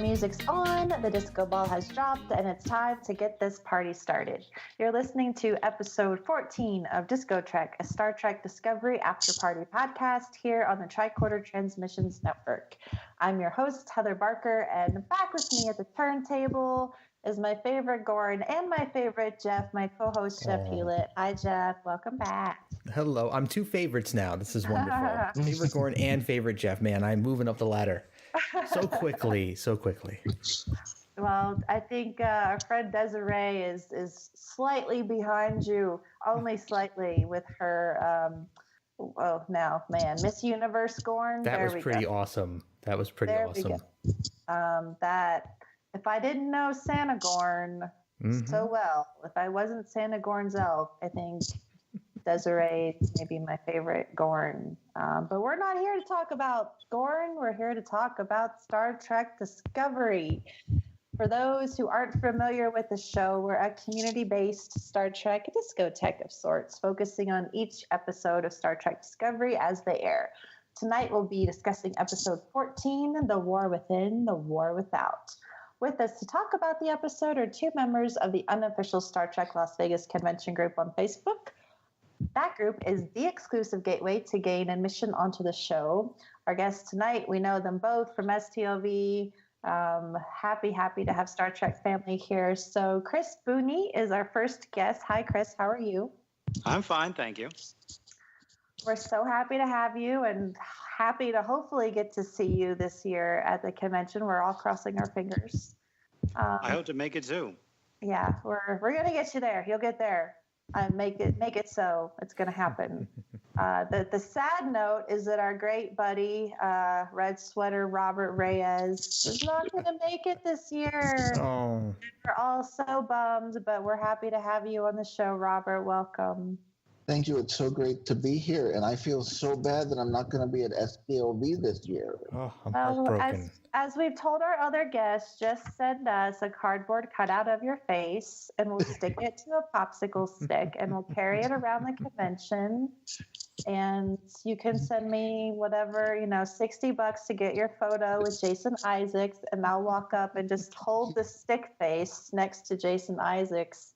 music's on, the disco ball has dropped, and it's time to get this party started. You're listening to episode 14 of DiscoTrek, a Star Trek Discovery After Party podcast here on the Tricorder Transmissions Network. I'm your host, Heather Barker, and back with me at the turntable is my favorite Gordon and my favorite Jeff, my co-host Jeff Hewlett. Hi, Jeff. Welcome back. Hello. I'm two favorites now. This is wonderful. Favorite Gordon and favorite Jeff. Man, I'm moving up the ladder so quickly. Well, I think our friend Desiree is slightly behind you, only slightly, with her, Miss Universe Gorn. That was pretty awesome. That was pretty awesome. If I didn't know Santa Gorn so well, if I wasn't Santa Gorn's elf, I think Desiree may be my favorite Gorn. But we're not here to talk about Gorn. We're here to talk about Star Trek Discovery. For those who aren't familiar with the show, we're a community-based Star Trek discotheque of sorts, focusing on each episode of Star Trek Discovery as they air. Tonight we'll be discussing episode 14, The War Within, The War Without. With us to talk about the episode are two members of the unofficial Star Trek Las Vegas convention group on Facebook. That group is the exclusive gateway to gain admission onto the show. Our guests tonight, we know them both from STLV. Happy to have Star Trek family here. So Chris Bunye is our first guest. Hi, Chris. How are you? I'm fine, thank you. We're so happy to have you and happy to hopefully get to see you this year at the convention. We're all crossing our fingers. I hope to make it too. Yeah, we're going to get you there. You'll get there. Make it so. It's going to happen. The sad note is that our great buddy, Red Sweater Robert Reyes, is not going to make it this year. Oh. We're all so bummed, but we're happy to have you on the show, Robert. Welcome. Thank you. It's so great to be here, and I feel so bad that I'm not going to be at SPLV this year. Oh, I'm heartbroken. As we've told our other guests, just send us a cardboard cutout of your face, and we'll stick it to a popsicle stick, and we'll carry it around the convention. And you can send me whatever, $60 to get your photo with Jason Isaacs, and I'll walk up and just hold the stick face next to Jason Isaacs.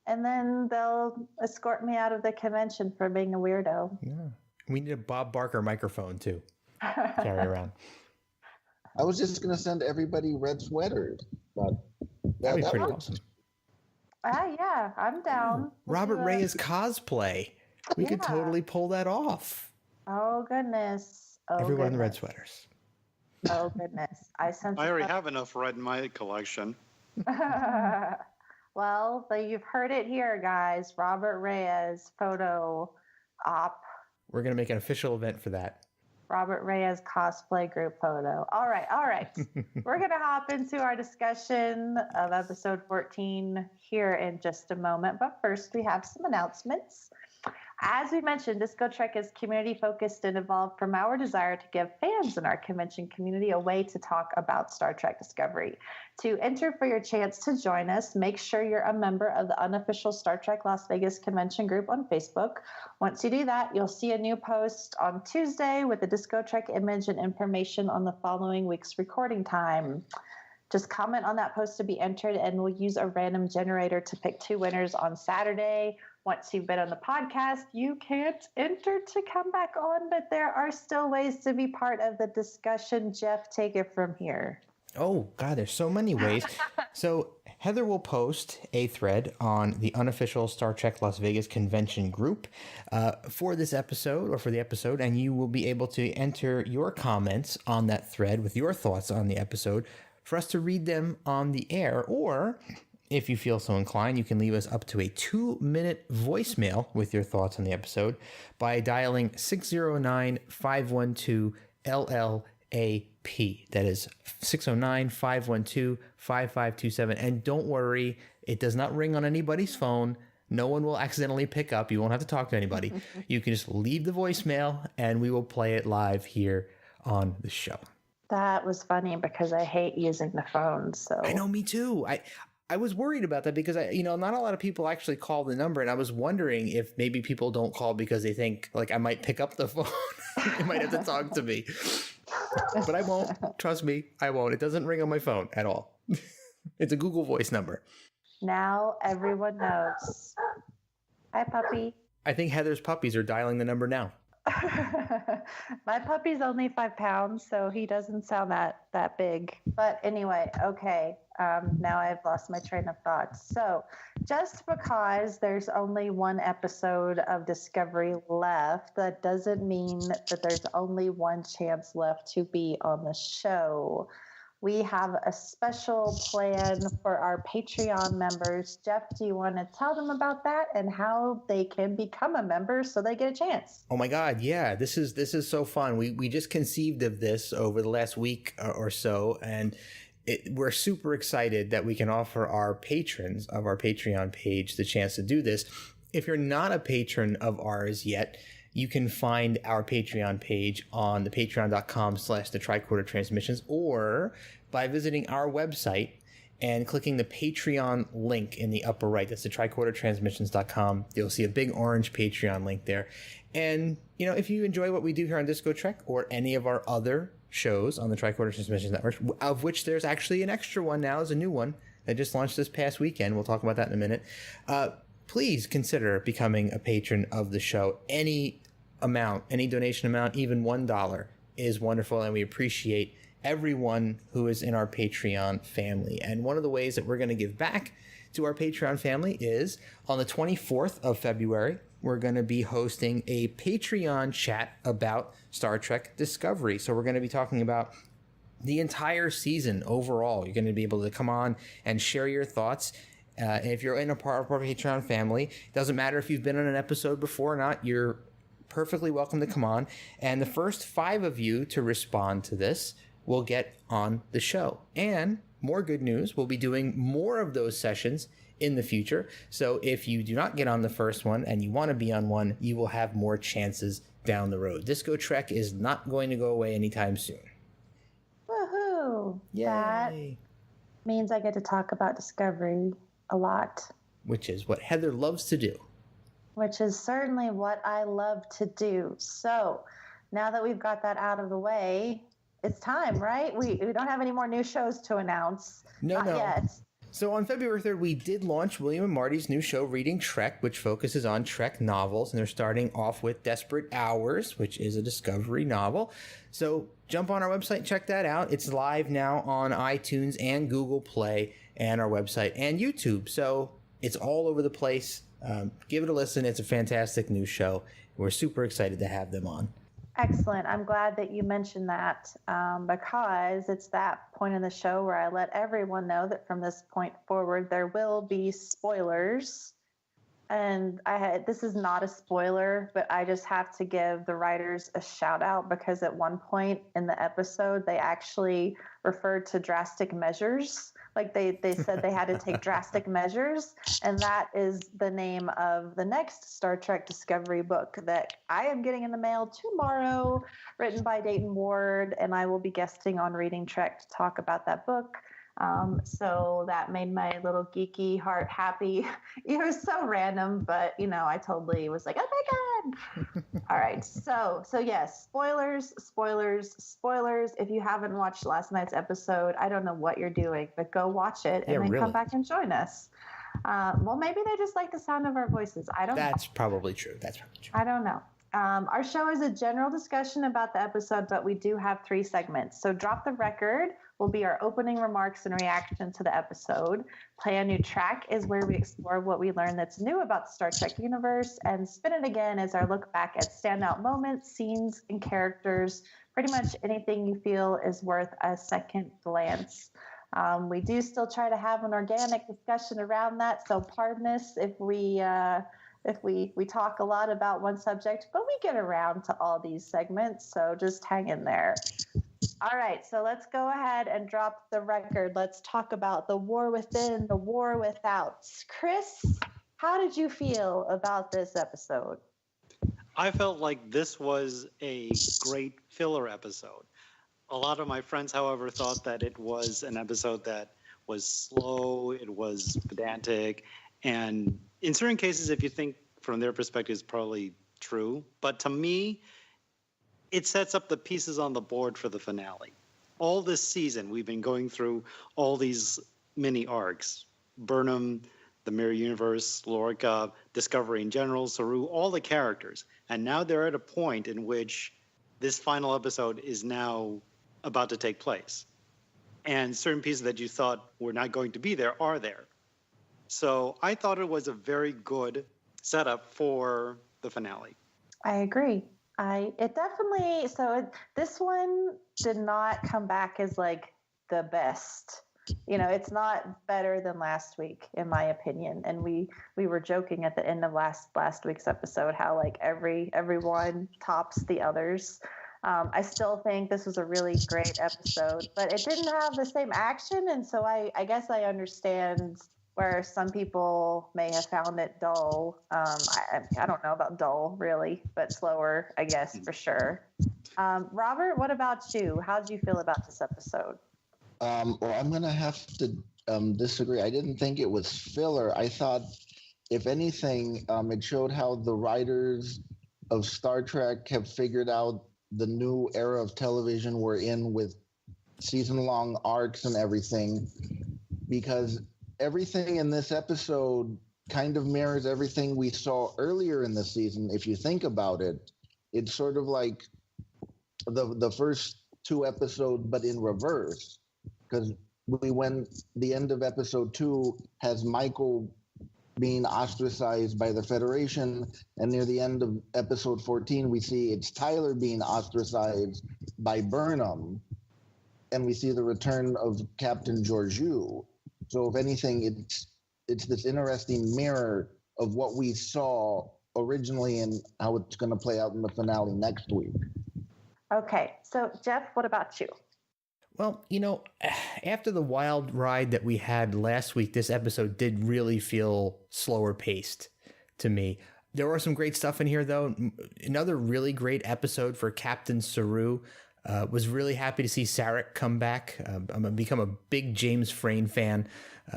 And then they'll escort me out of the convention for being a weirdo. Yeah. We need a Bob Barker microphone, too. Carry around. I was just going to send everybody red sweaters. But that'd be pretty awesome. Yeah, I'm down. Robert Reyes cosplay. We could totally pull that off. Oh, goodness. Everyone in the red sweaters. Oh, goodness. I already have enough red in my collection. Well, you've heard it here, guys. Robert Reyes photo op. We're going to make an official event for that. Robert Reyes cosplay group photo. All right. We're going to hop into our discussion of episode 14 here in just a moment. But first, we have some announcements. As we mentioned, DiscoTrek is community-focused and evolved from our desire to give fans in our convention community a way to talk about Star Trek Discovery. To enter for your chance to join us, make sure you're a member of the unofficial Star Trek Las Vegas convention group on Facebook. Once you do that, you'll see a new post on Tuesday with the DiscoTrek image and information on the following week's recording time. Just comment on that post to be entered, and we'll use a random generator to pick two winners on Saturday. Once you've been on the podcast, you can't enter to come back on, but there are still ways to be part of the discussion. Jeff, take it from here. Oh, God, there's so many ways. So Heather will post a thread on the unofficial Star Trek Las Vegas convention group for this episode or for the episode, and you will be able to enter your comments on that thread with your thoughts on the episode for us to read them on the air. Or if you feel so inclined, you can leave us up to a 2-minute voicemail with your thoughts on the episode by dialing 609-512-LLAP. That is 609-512-5527. And don't worry, it does not ring on anybody's phone. No one will accidentally pick up. You won't have to talk to anybody. You can just leave the voicemail and we will play it live here on the show. That was funny because I hate using the phone. So I know, me too. I was worried about that because not a lot of people actually call the number, and I was wondering if maybe people don't call because they think like I might pick up the phone. They might have to talk to me. But I won't. Trust me, I won't. It doesn't ring on my phone at all. It's a Google Voice number. Now everyone knows. Hi, puppy. I think Heather's puppies are dialing the number now. My puppy's only 5 pounds, so he doesn't sound that big. But anyway, okay. Now I've lost my train of thought. So just because there's only one episode of Discovery left, that doesn't mean that there's only one chance left to be on the show. We have a special plan for our Patreon members. Jeff, do you want to tell them about that and how they can become a member so they get a chance? Oh my God, yeah, this is so fun. We just conceived of this over the last week or so, and we're super excited that we can offer our patrons of our Patreon page the chance to do this. If you're not a patron of ours yet, you can find our Patreon page on the patreon.com/the Tricorder Transmissions, or by visiting our website and clicking the Patreon link in the upper right. That's the tricordertransmissions.com. You'll see a big orange Patreon link there. And, if you enjoy what we do here on DiscoTrek or any of our other shows on the Tricorder Transmissions Network, of which there's actually an extra one now, is a new one that just launched this past weekend. We'll talk about that in a minute. Please consider becoming a patron of the show. Any amount, any donation amount, even $1 is wonderful, and we appreciate everyone who is in our Patreon family. And one of the ways that we're going to give back to our Patreon family is on the 24th of February, we're going to be hosting a Patreon chat about Star Trek Discovery. So we're going to be talking about the entire season overall. You're going to be able to come on and share your thoughts. And if you're in a part of our Patreon family, it doesn't matter if you've been on an episode before or not, you're perfectly welcome to come on. And the first 5 of you to respond to this will get on the show. And more good news, we'll be doing more of those sessions in the future. So if you do not get on the first one and you want to be on one, you will have more chances down the road. DiscoTrek is not going to go away anytime soon. Woohoo! Yay! That means I get to talk about Discovery a lot. Which is what Heather loves to do. Which is certainly what I love to do. So now that we've got that out of the way, it's time, right? We don't have any more new shows to announce. No. Yet. So on February 3rd, we did launch William and Marty's new show, Reading Trek, which focuses on Trek novels. And they're starting off with Desperate Hours, which is a Discovery novel. So jump on our website and check that out. It's live now on iTunes and Google Play and our website and YouTube. So it's all over the place. Give it a listen. It's a fantastic new show. We're super excited to have them on. Excellent. I'm glad that you mentioned that because it's that point in the show where I let everyone know that from this point forward, there will be spoilers. And this is not a spoiler, but I just have to give the writers a shout out because at one point in the episode, they actually referred to drastic measures. Like they said they had to take drastic measures. And that is the name of the next Star Trek Discovery book that I am getting in the mail tomorrow, written by Dayton Ward. And I will be guesting on Reading Trek to talk about that book. So that made my little geeky heart happy. It was so random, but I totally was like, oh my God. All right. So yes, spoilers. If you haven't watched last night's episode, I don't know what you're doing, but go watch it and then come back and join us. Well, maybe they just like the sound of our voices. I don't know. That's probably true. I don't know. Our show is a general discussion about the episode, but we do have 3 segments. So Drop the Record will be our opening remarks and reaction to the episode. Play a New Track is where we explore what we learned that's new about the Star Trek universe. And Spin It Again is our look back at standout moments, scenes, and characters. Pretty much anything you feel is worth a second glance. We do still try to have an organic discussion around that, so pardon us if we talk a lot about one subject, but we get around to all these segments, so just hang in there. All right, so let's go ahead and drop the record. Let's talk about the war within, the war without. Chris, how did you feel about this episode? I felt like this was a great filler episode. A lot of my friends, however, thought that it was an episode that was slow, it was pedantic, and in certain cases, if you think from their perspective, it's probably true. But to me, it sets up the pieces on the board for the finale. All this season, we've been going through all these mini arcs. Burnham, the Mirror Universe, Lorca, Discovery in general, Saru, all the characters. And now they're at a point in which this final episode is now about to take place. And certain pieces that you thought were not going to be there are there. So I thought it was a very good setup for the finale. I agree. This one did not come back as like the best. You know, it's not better than last week, in my opinion. And we were joking at the end of last week's episode how like everyone tops the others. I still think this was a really great episode, but it didn't have the same action, and so I guess I understand where some people may have found it dull. I don't know about dull really, but slower, I guess, for sure. Robert, what about you? How did you feel about this episode? Well, I'm going to have to disagree. I didn't think it was filler. I thought, if anything, it showed how the writers of Star Trek have figured out the new era of television we're in with season-long arcs and everything, because everything in this episode kind of mirrors everything we saw earlier in the season. If you think about it, it's sort of like the first two episodes, but in reverse, because the end of episode 2 has Michael being ostracized by the Federation, and near the end of episode 14, we see it's Tyler being ostracized by Burnham, and we see the return of Captain Georgiou. So if anything, it's this interesting mirror of what we saw originally and how it's going to play out in the finale next week. Okay, so Jeff, what about you? Well, you know, after the wild ride that we had last week, this episode did really feel slower paced to me. There was some great stuff in here, though. Another really great episode for Captain Saru. Was really happy to see Sarek come back. I'm become a big James Frain fan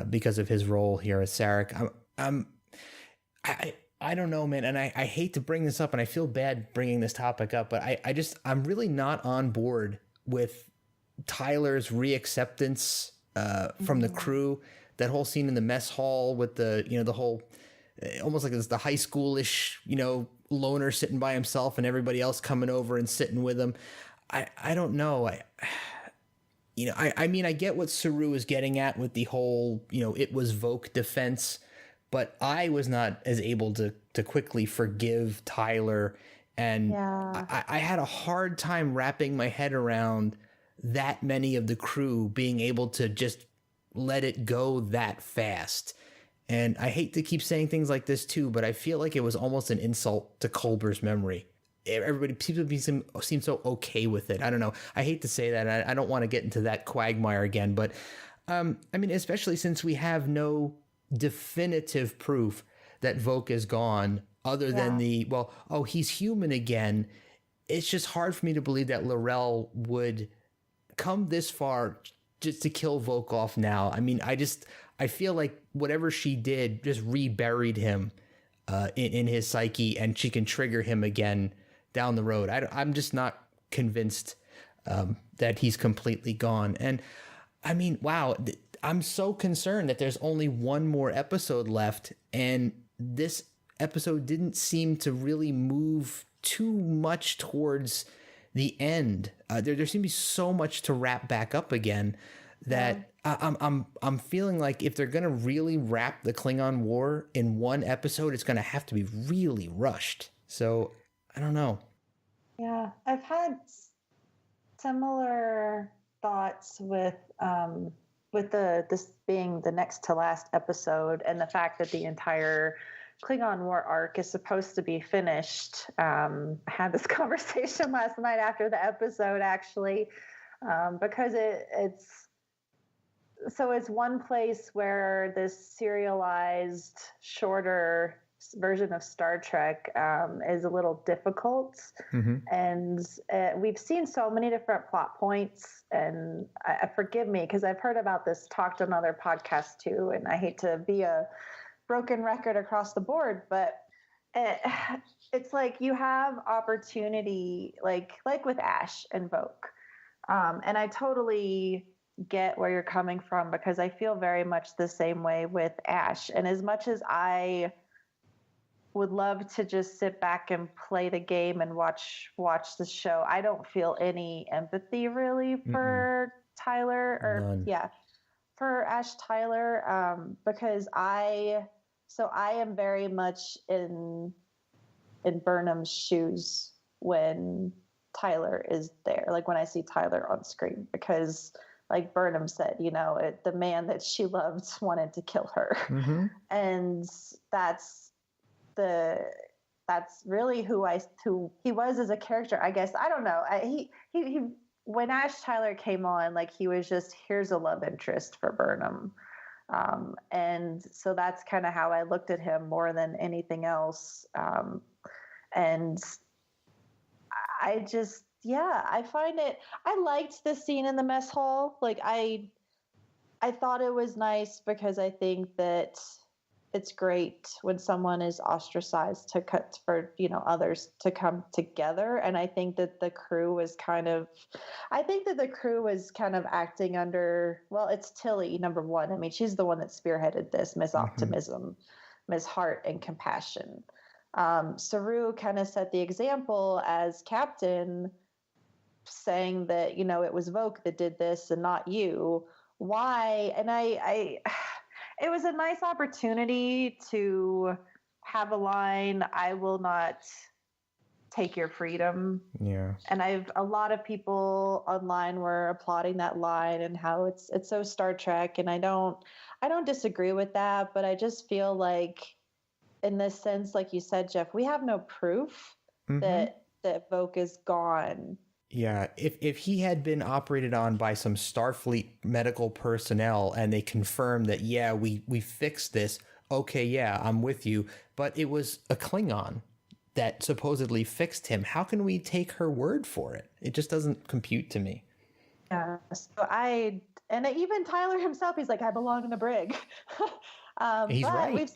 because of his role here as Sarek. I don't know, man, and I hate to bring this up, and I feel bad bringing this topic up, but I'm really not on board with Tyler's reacceptance from the crew. That whole scene in the mess hall with the whole almost like it's the high schoolish loner sitting by himself and everybody else coming over and sitting with him. I don't know. I mean, I get what Saru is getting at with the whole, it was Voke defense, but I was not as able to quickly forgive Tyler. And yeah. I had a hard time wrapping my head around that many of the crew being able to just let it go that fast. And I hate to keep saying things like this too, but I feel like it was almost an insult to Culber's memory. People seem so okay with it. I don't know. I hate to say that. I don't want to get into that quagmire again, but I mean, especially since we have no definitive proof that Voke is gone other than he's human again. It's just hard for me to believe that L'Rell would come this far just to kill Voke off now. I mean, I feel like whatever she did just reburied him in his psyche, and she can trigger him again down the road. I'm just not convinced that he's completely gone. And I mean, wow, I'm so concerned that there's only one more episode left, and this episode didn't seem to really move too much towards the end. There seems to be so much to wrap back up again that I'm feeling like if they're gonna really wrap the Klingon War in one episode, it's gonna have to be really rushed. So I don't know. Yeah, I've had similar thoughts with this being the next to last episode, and the fact that the entire Klingon War arc is supposed to be finished. I had this conversation last night after the episode, actually, because it's one place where this serialized, shorter version of Star Trek is a little difficult. Mm-hmm. And we've seen so many different plot points, and forgive me because I've heard about this talked on other podcasts too, and I hate to be a broken record across the board, but it's like you have opportunity, like with Ash and Vogue, and I totally get where you're coming from because I feel very much the same way with Ash. And as much as I would love to just sit back and play the game and watch the show, I don't feel any empathy really for Tyler, or None. for Ash Tyler, because I am very much in Burnham's shoes when Tyler is there, like when I see Tyler on screen, because like Burnham said, the man that she loved wanted to kill her. And that's really who he was as a character, I guess. I don't know. He when Ash Tyler came on, like he was just, here's a love interest for Burnham. And so that's kind of how I looked at him more than anything else. And I just, I find it, I liked the scene in the mess hall. Like I thought it was nice because I think that it's great when someone is ostracized for others to come together. And I think that the crew was kind of acting under, well, it's Tilly, number one. I mean, she's the one that spearheaded this, Miss Optimism, Miss Heart and Compassion. Saru kind of set the example as captain, saying that, it was Vogue that did this and not you. Why? And it was a nice opportunity to have a line, I will not take your freedom. Yeah. And a lot of people online were applauding that line and how it's so Star Trek. And I don't disagree with that, but I just feel like, in this sense, like you said, Jeff, we have no proof that Vogue is gone. Yeah, if he had been operated on by some Starfleet medical personnel and they confirmed that, yeah, we fixed this, okay, yeah, I'm with you, but it was a Klingon that supposedly fixed him, how can we take her word for it? It just doesn't compute to me. Yeah, so and even Tyler himself, he's like, I belong in the brig. He's but right.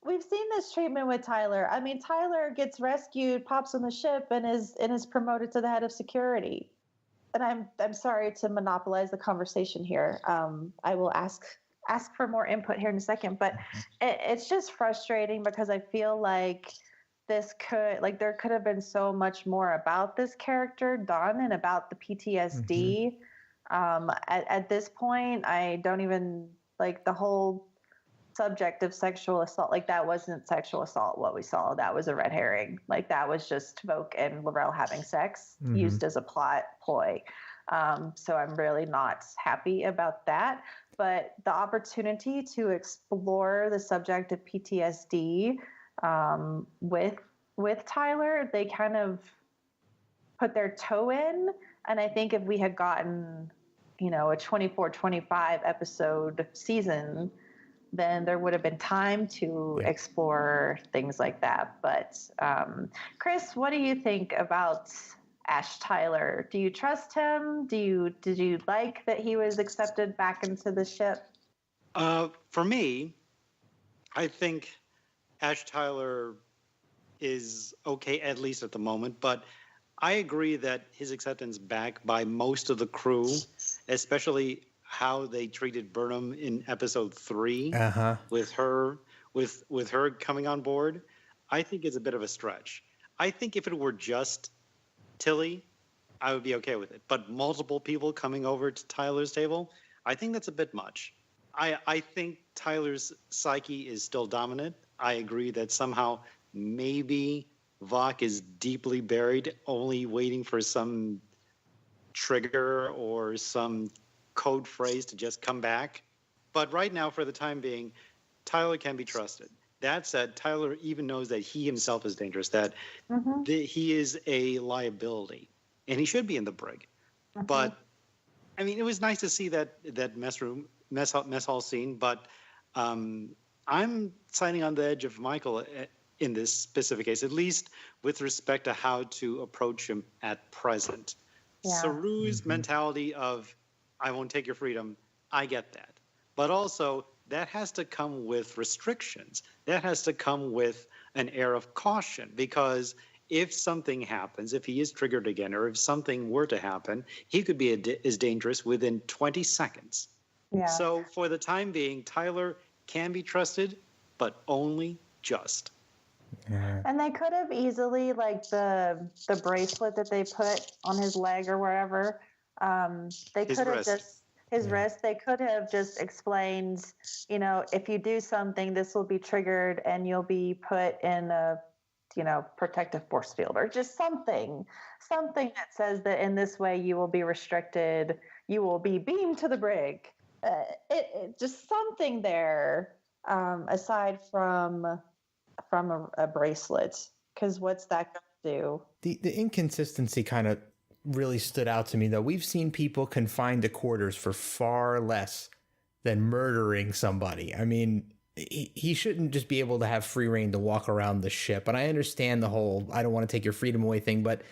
We've seen this treatment with Tyler. I mean, Tyler gets rescued, pops on the ship, and is promoted to the head of security. And I'm sorry to monopolize the conversation here. I will ask for more input here in a second, but it's just frustrating because I feel like there could have been so much more about this character done and about the PTSD. At this point, I don't even like the whole subject of sexual assault. Like, that wasn't sexual assault. What we saw, that was a red herring. Like, that was just Vogue and Laurel having sex used as a plot ploy. So I'm really not happy about that. But the opportunity to explore the subject of PTSD with Tyler, they kind of put their toe in. And I think if we had gotten, a 24-25 episode season, then there would have been time to explore things like that. But Chris, what do you think about Ash Tyler? Do you trust him? Did you like that he was accepted back into the ship? For me, I think Ash Tyler is okay, at least at the moment. But I agree that his acceptance back by most of the crew, especially how they treated Burnham in episode 3 with her coming on board, I think is a bit of a stretch. I think if it were just Tilly, I would be okay with it. But multiple people coming over to Tyler's table, I think that's a bit much. I think Tyler's psyche is still dominant. I agree that somehow maybe Vok is deeply buried, only waiting for some trigger or some code phrase to just come back. But right now, for the time being, Tyler can be trusted. That said, Tyler even knows that he himself is dangerous, that he is a liability, and he should be in the brig. But, I mean, it was nice to see that mess hall scene, but I'm signing on the edge of Michael in this specific case, at least with respect to how to approach him at present. Yeah. Saru's mentality of, I won't take your freedom, I get that. But also, that has to come with restrictions. That has to come with an air of caution, because if something happens, if he is triggered again, or if something were to happen, he could be as dangerous within 20 seconds. Yeah. So for the time being, Tyler can be trusted, but only just. Yeah. And they could have easily, like the bracelet that they put on his leg or wherever, they His could have wrist. just his wrist. They could have just explained, you know, if you do something, this will be triggered and you'll be put in a, you know, protective force field, or just something that says that in this way you will be restricted, you will be beamed to the brig. It just something there, aside from a bracelet, because what's that going to do? The inconsistency kind of really stood out to me, though. We've seen people confined to quarters for far less than murdering somebody. I mean, he shouldn't just be able to have free reign to walk around the ship. And I understand the whole I don't want to take your freedom away thing, but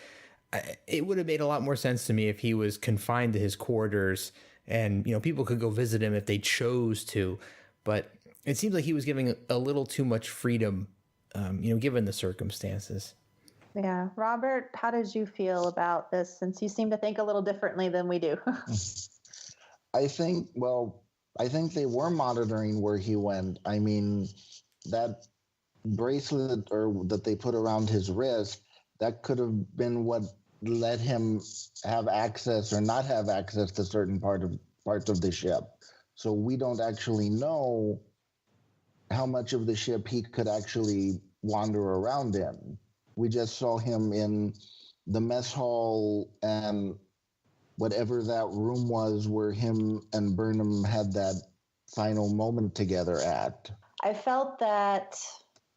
it would have made a lot more sense to me if he was confined to his quarters and, you know, people could go visit him if they chose to. But it seems like he was giving a little too much freedom, you know, given the circumstances. Yeah. Robert, how did you feel about this, since you seem to think a little differently than we do? I think they were monitoring where he went. I mean, that bracelet or that they put around his wrist, that could have been what let him have access or not have access to certain parts of the ship. So we don't actually know how much of the ship he could actually wander around in. We just saw him in the mess hall and whatever that room was where him and Burnham had that final moment together at. I felt that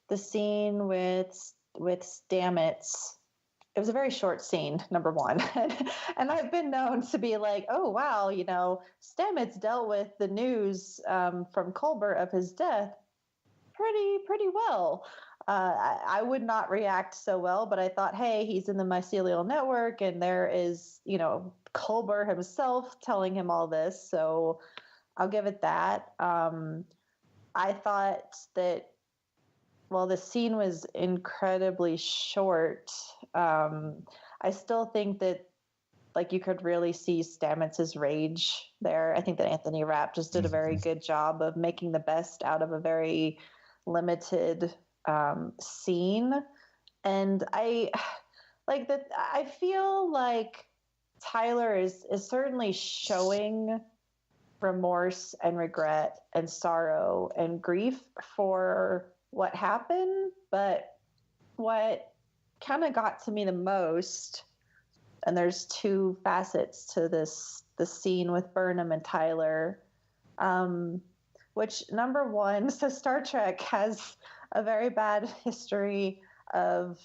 the scene with Stamets, it was a very short scene, number one. And I've been known to be like, oh, wow, you know, Stamets dealt with the news from Colbert of his death pretty well. I would not react so well, but I thought, hey, he's in the mycelial network and there is, you know, Colbert himself telling him all this. So I'll give it that. I thought that, well, the scene was incredibly short. I still think that, like, you could really see Stamets' rage there. I think that Anthony Rapp just did a very good job of making the best out of a very limited scene. And I feel like Tyler is certainly showing remorse and regret and sorrow and grief for what happened, but what kind of got to me the most, and there's two facets to the scene with Burnham and Tyler, which, number one, so Star Trek has a very bad history of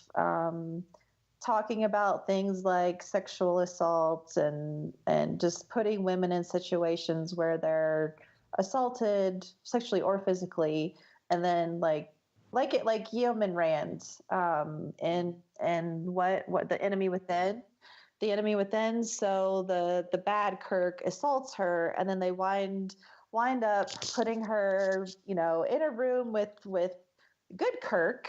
talking about things like sexual assault and just putting women in situations where they're assaulted sexually or physically, and then like Yeoman Rand, and what the enemy within. The enemy within. So the bad Kirk assaults her, and then they wind up putting her, you know, in a room with good Kirk,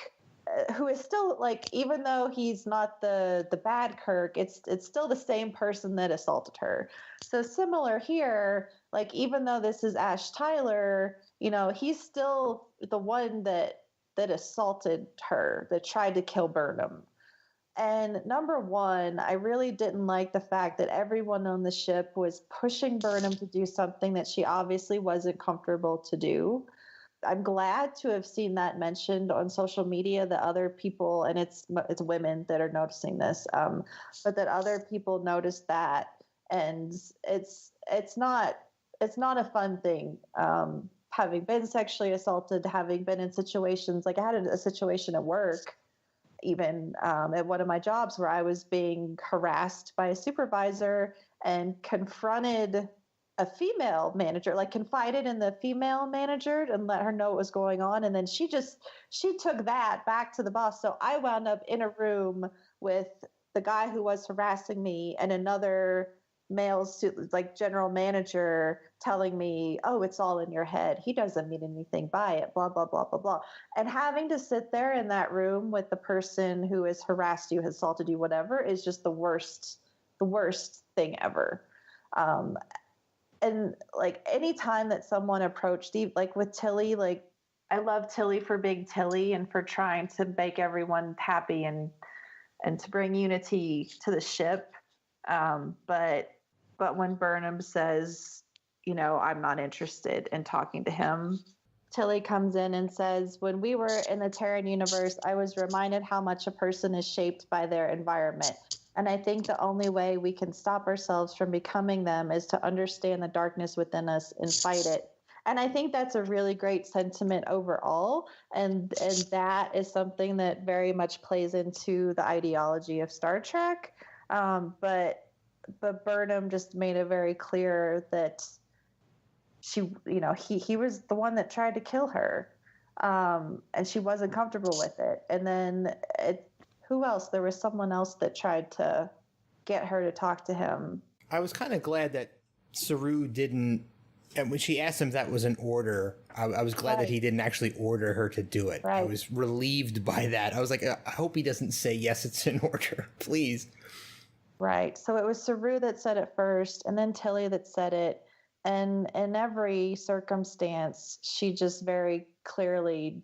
who is still, like, even though he's not the bad Kirk, it's still the same person that assaulted her. So similar here, like, even though this is Ash Tyler, you know, he's still the one that assaulted her, that tried to kill Burnham. And number one, I really didn't like the fact that everyone on the ship was pushing Burnham to do something that she obviously wasn't comfortable to do. I'm glad to have seen that mentioned on social media, that other people, and it's women that are noticing this, but that other people noticed that, and it's not a fun thing. Having been sexually assaulted, having been in situations, like I had a situation at work, even at one of my jobs, where I was being harassed by a supervisor and confronted a female manager, like confided in the female manager and let her know what was going on. And then she took that back to the boss. So I wound up in a room with the guy who was harassing me and another, like general manager telling me, oh, it's all in your head. He doesn't mean anything by it, blah, blah, blah, blah, blah. And having to sit there in that room with the person who has harassed you, has assaulted you, whatever, is just the worst thing ever. And like any time that someone approached, like with Tilly, like I love Tilly for being Tilly and for trying to make everyone happy and to bring unity to the ship. But when Burnham says, I'm not interested in talking to him, Tilly comes in and says, when we were in the Terran universe, I was reminded how much a person is shaped by their environment. And I think the only way we can stop ourselves from becoming them is to understand the darkness within us and fight it. And I think that's a really great sentiment overall. And that is something that very much plays into the ideology of Star Trek. But Burnham just made it very clear that he was the one that tried to kill her. And she wasn't comfortable with it. And then who else? There was someone else that tried to get her to talk to him. I was kind of glad that Saru didn't, and when she asked him that was an order, I was glad that he didn't actually order her to do it. Right. I was relieved by that. I was like, I hope he doesn't say, yes, it's an order, please. Right. So it was Saru that said it first, and then Tilly that said it. And in every circumstance, she just very clearly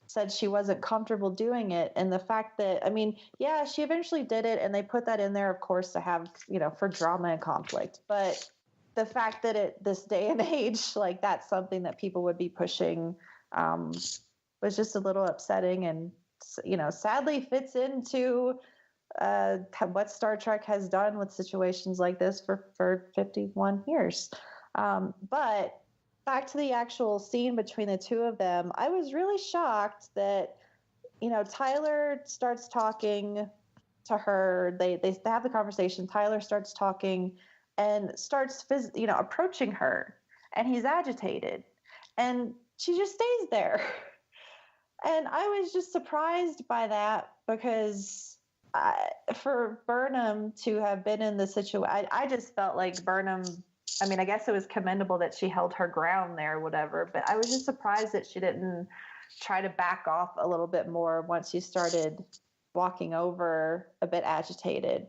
said she wasn't comfortable doing it. And the fact that, she eventually did it, and they put that in there, of course, to have, for drama and conflict. But the fact that this day and age, like that's something that people would be pushing, was just a little upsetting, and, sadly fits into what Star Trek has done with situations like this for 51 years. But back to the actual scene between the two of them, I was really shocked that, Tyler starts talking to her. They have the conversation. Tyler starts talking and starts, approaching her, and he's agitated, and she just stays there. And I was just surprised by that, because for Burnham to have been in the situation, I just felt like Burnham, I guess it was commendable that she held her ground there or whatever, but I was just surprised that she didn't try to back off a little bit more once she started walking over a bit agitated.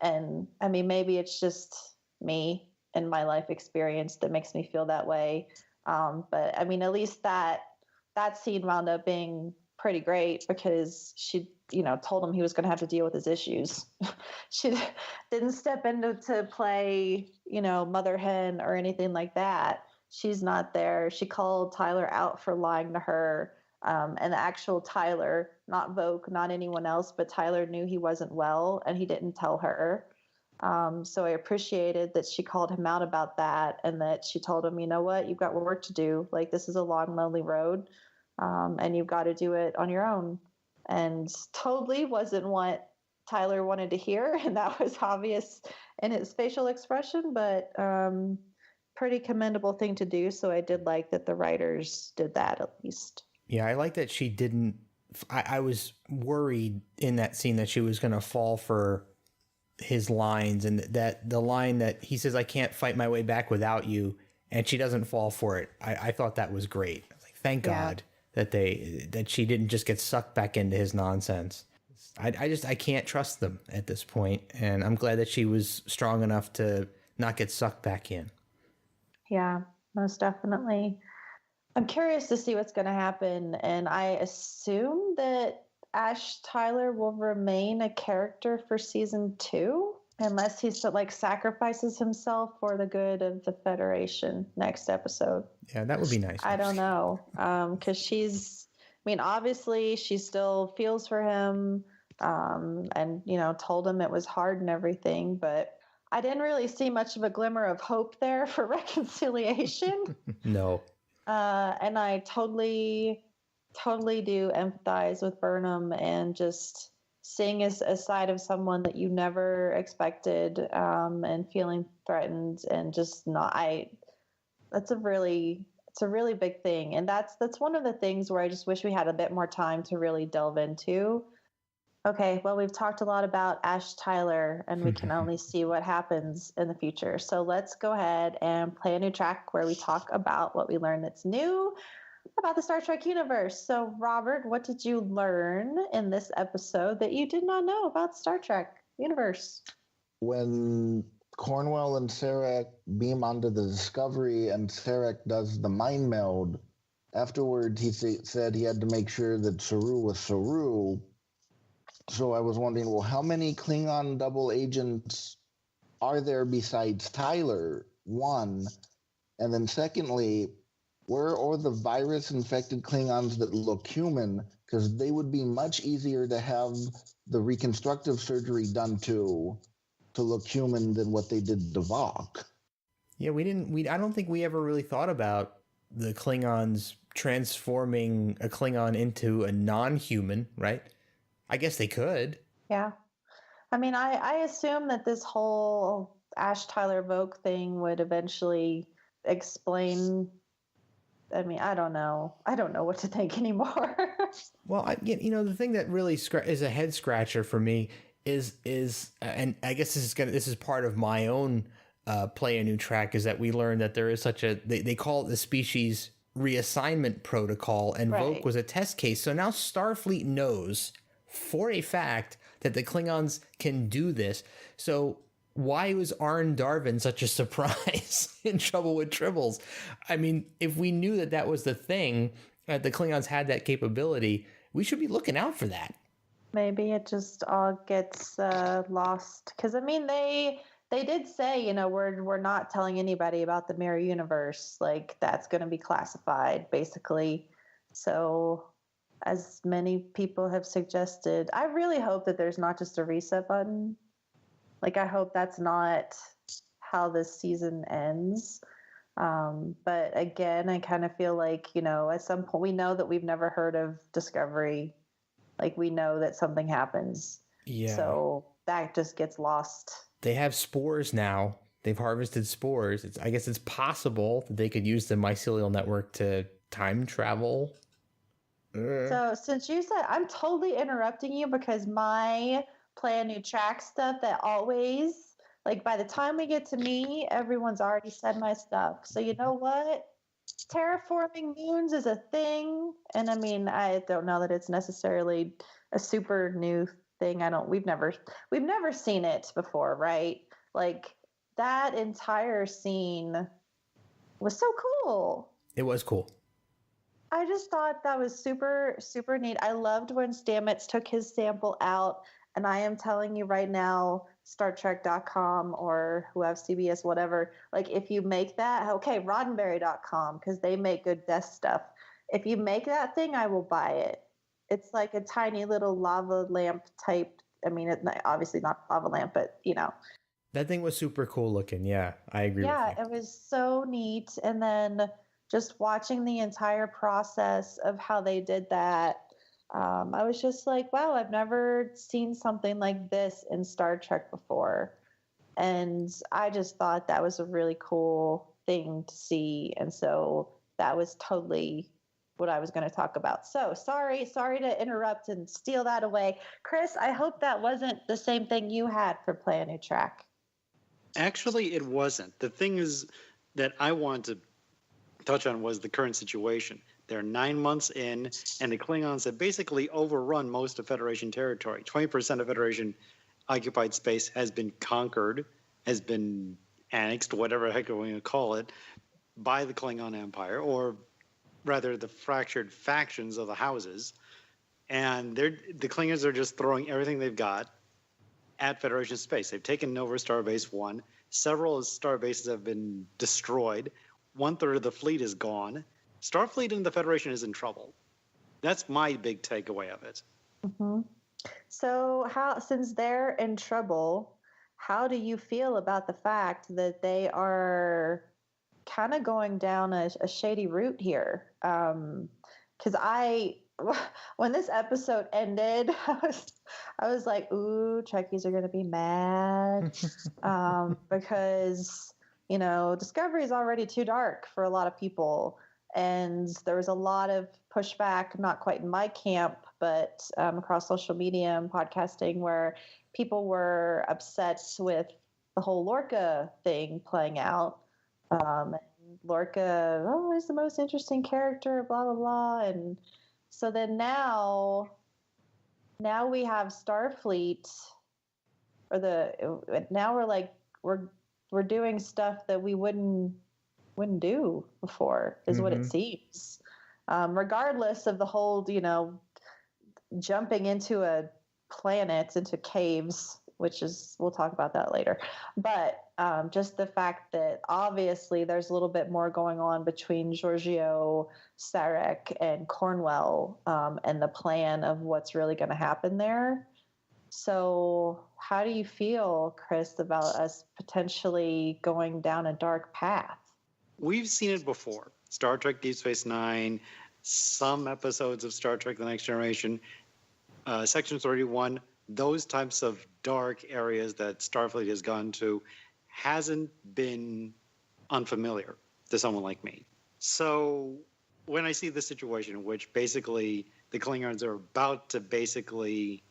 And maybe it's just me and my life experience that makes me feel that way. But at least that scene wound up being pretty great, because she, told him he was going to have to deal with his issues. She didn't step into play, mother hen or anything like that. She's not there. She called Tyler out for lying to her. And the actual Tyler, not Vogue, not anyone else, but Tyler knew he wasn't well, and he didn't tell her. So I appreciated that she called him out about that, and that she told him, you know what, you've got work to do. Like, this is a long, lonely road, and you've got to do it on your own. And totally wasn't what Tyler wanted to hear, and that was obvious in his facial expression, but pretty commendable thing to do. So I did like that the writers did that, at least. Yeah, I like that she didn't. I was worried in that scene that she was going to fall for his lines, and that the line that he says, I can't fight my way back without you, and she doesn't fall for it. I thought that was great. I was like, thank God that she didn't just get sucked back into his nonsense. I can't trust them at this point, and I'm glad that she was strong enough to not get sucked back in. Yeah, most definitely. I'm curious to see what's going to happen, and I assume that Ash Tyler will remain a character for season 2, unless he sacrifices himself for the good of the Federation next episode. Yeah, that would be nice. I don't know, because she's, obviously she still feels for him, and told him it was hard and everything, but I didn't really see much of a glimmer of hope there for reconciliation. No. And I totally do empathize with Burnham, and just seeing a side of someone that you never expected, and feeling threatened, and just it's a really big thing. And that's one of the things where I just wish we had a bit more time to really delve into. Okay, well, we've talked a lot about Ash Tyler, and we can only see what happens in the future. So let's go ahead and play a new track where we talk about what we learned that's new about the Star Trek universe. So, Robert, what did you learn in this episode that you did not know about Star Trek universe? When Cornwell and Sarek beam onto the Discovery and Sarek does the mind meld, afterward he said he had to make sure that Saru was Saru. So I was wondering, well, how many Klingon double agents are there besides Tyler? One. And then secondly, where are the virus-infected Klingons that look human? Because they would be much easier to have the reconstructive surgery done to look human than what they did to Vok. Yeah, I don't think we ever really thought about the Klingons transforming a Klingon into a non-human, right? I guess they could. Yeah. I mean, I assume that this whole Ash Tyler Vogue thing would eventually explain. I mean, I don't know. I don't know what to think anymore. Well, the thing that really is a head scratcher for me is, and I guess this is part of my own play a new track, is that we learned that there is such they call it the species reassignment protocol, and Right. Vogue was a test case. So now Starfleet knows for a fact that the Klingons can do this. So why was Arn Darvin such a surprise in Trouble with Tribbles? I mean, if we knew that was the thing, that the Klingons had that capability, we should be looking out for that. Maybe it just all gets lost. Because, I mean, they did say, we're not telling anybody about the mirror universe. Like, that's going to be classified, basically. So, as many people have suggested, I really hope that there's not just a reset button. Like, I hope that's not how this season ends. But again, I kind of feel like, at some point, we know that we've never heard of Discovery. Like, we know that something happens. Yeah. So that just gets lost. They have spores now. They've harvested spores. I guess it's possible that they could use the mycelial network to time travel. So since you said, I'm totally interrupting you because my play a new track stuff that always, like, by the time we get to me, everyone's already said my stuff. So you know what? Terraforming moons is a thing. And I mean, I don't know that it's necessarily a super new thing. We've never seen it before, right? Like, that entire scene was so cool. It was cool. I just thought that was super, super neat. I loved when Stamets took his sample out. And I am telling you right now, StarTrek.com or who have CBS, whatever, like, if you make that, okay, Roddenberry.com, because they make good desk stuff. If you make that thing, I will buy it. It's like a tiny little lava lamp type. I mean, it's obviously not lava lamp, but That thing was super cool looking. Yeah, I agree with you. Yeah, it was so neat. And then just watching the entire process of how they did that, I was just like, wow, I've never seen something like this in Star Trek before. And I just thought that was a really cool thing to see. And so that was totally what I was going to talk about. So sorry to interrupt and steal that away. Chris, I hope that wasn't the same thing you had for Play a New Track. Actually, it wasn't. The thing is that I want to touch on was the current situation. They're 9 months in, and the Klingons have basically overrun most of Federation territory. 20% of Federation occupied space has been conquered, has been annexed, whatever the heck we're going to call it, by the Klingon Empire, or rather the fractured factions of the houses. And the Klingons are just throwing everything they've got at Federation space. They've taken over Starbase 1. Several Starbases have been destroyed. 1/3 of the fleet is gone. Starfleet and the Federation is in trouble. That's my big takeaway of it. Mm-hmm. So since they're in trouble, how do you feel about the fact that they are kind of going down a shady route here? Because when this episode ended, I was like, ooh, Trekkies are going to be mad because, Discovery is already too dark for a lot of people. And there was a lot of pushback, not quite in my camp, but across social media and podcasting, where people were upset with the whole Lorca thing playing out. And Lorca, is the most interesting character, blah, blah, blah. And so then now we have Starfleet, now we're like, we're doing stuff that we wouldn't do before, is what it seems. Regardless of the whole, jumping into a planet, into caves, which is, we'll talk about that later. But just the fact that obviously there's a little bit more going on between Giorgio, Sarek, and Cornwell, and the plan of what's really going to happen there. So how do you feel, Chris, about us potentially going down a dark path? We've seen it before. Star Trek Deep Space Nine, some episodes of Star Trek The Next Generation, Section 31, those types of dark areas that Starfleet has gone to hasn't been unfamiliar to someone like me. So when I see the situation in which basically the Klingons are about to basically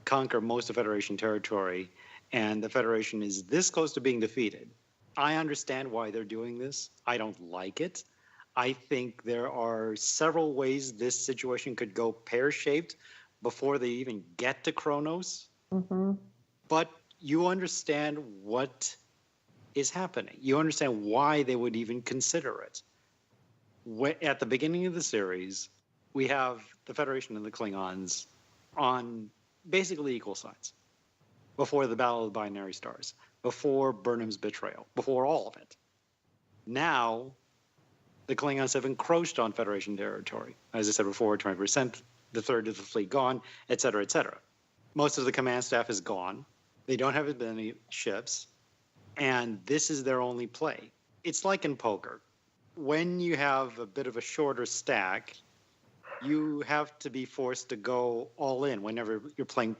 conquer most of Federation territory and the Federation is this close to being defeated, I understand why they're doing this. I don't like it. I think there are several ways this situation could go pear-shaped before they even get to Kronos. Mm-hmm. But you understand what is happening. You understand why they would even consider it. At the beginning of the series, we have the Federation and the Klingons on basically equal sides before the Battle of the Binary Stars, before Burnham's betrayal, before all of it. Now, the Klingons have encroached on Federation territory. As I said before, 20%, the third of the fleet gone, et cetera, et cetera. Most of the command staff is gone. They don't have as many ships, and this is their only play. It's like in poker. When you have a bit of a shorter stack, you have to be forced to go all in whenever you're playing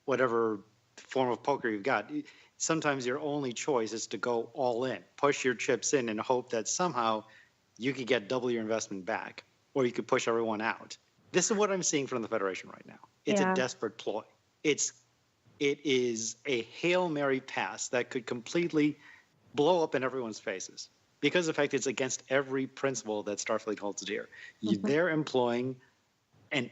whatever form of poker you've got. Sometimes your only choice is to go all in, push your chips in and hope that somehow you could get double your investment back, or you could push everyone out. This is what I'm seeing from the Federation right now. It's a desperate ploy. It is a Hail Mary pass that could completely blow up in everyone's faces because of the fact it's against every principle that Starfleet holds dear. Mm-hmm. They're employing an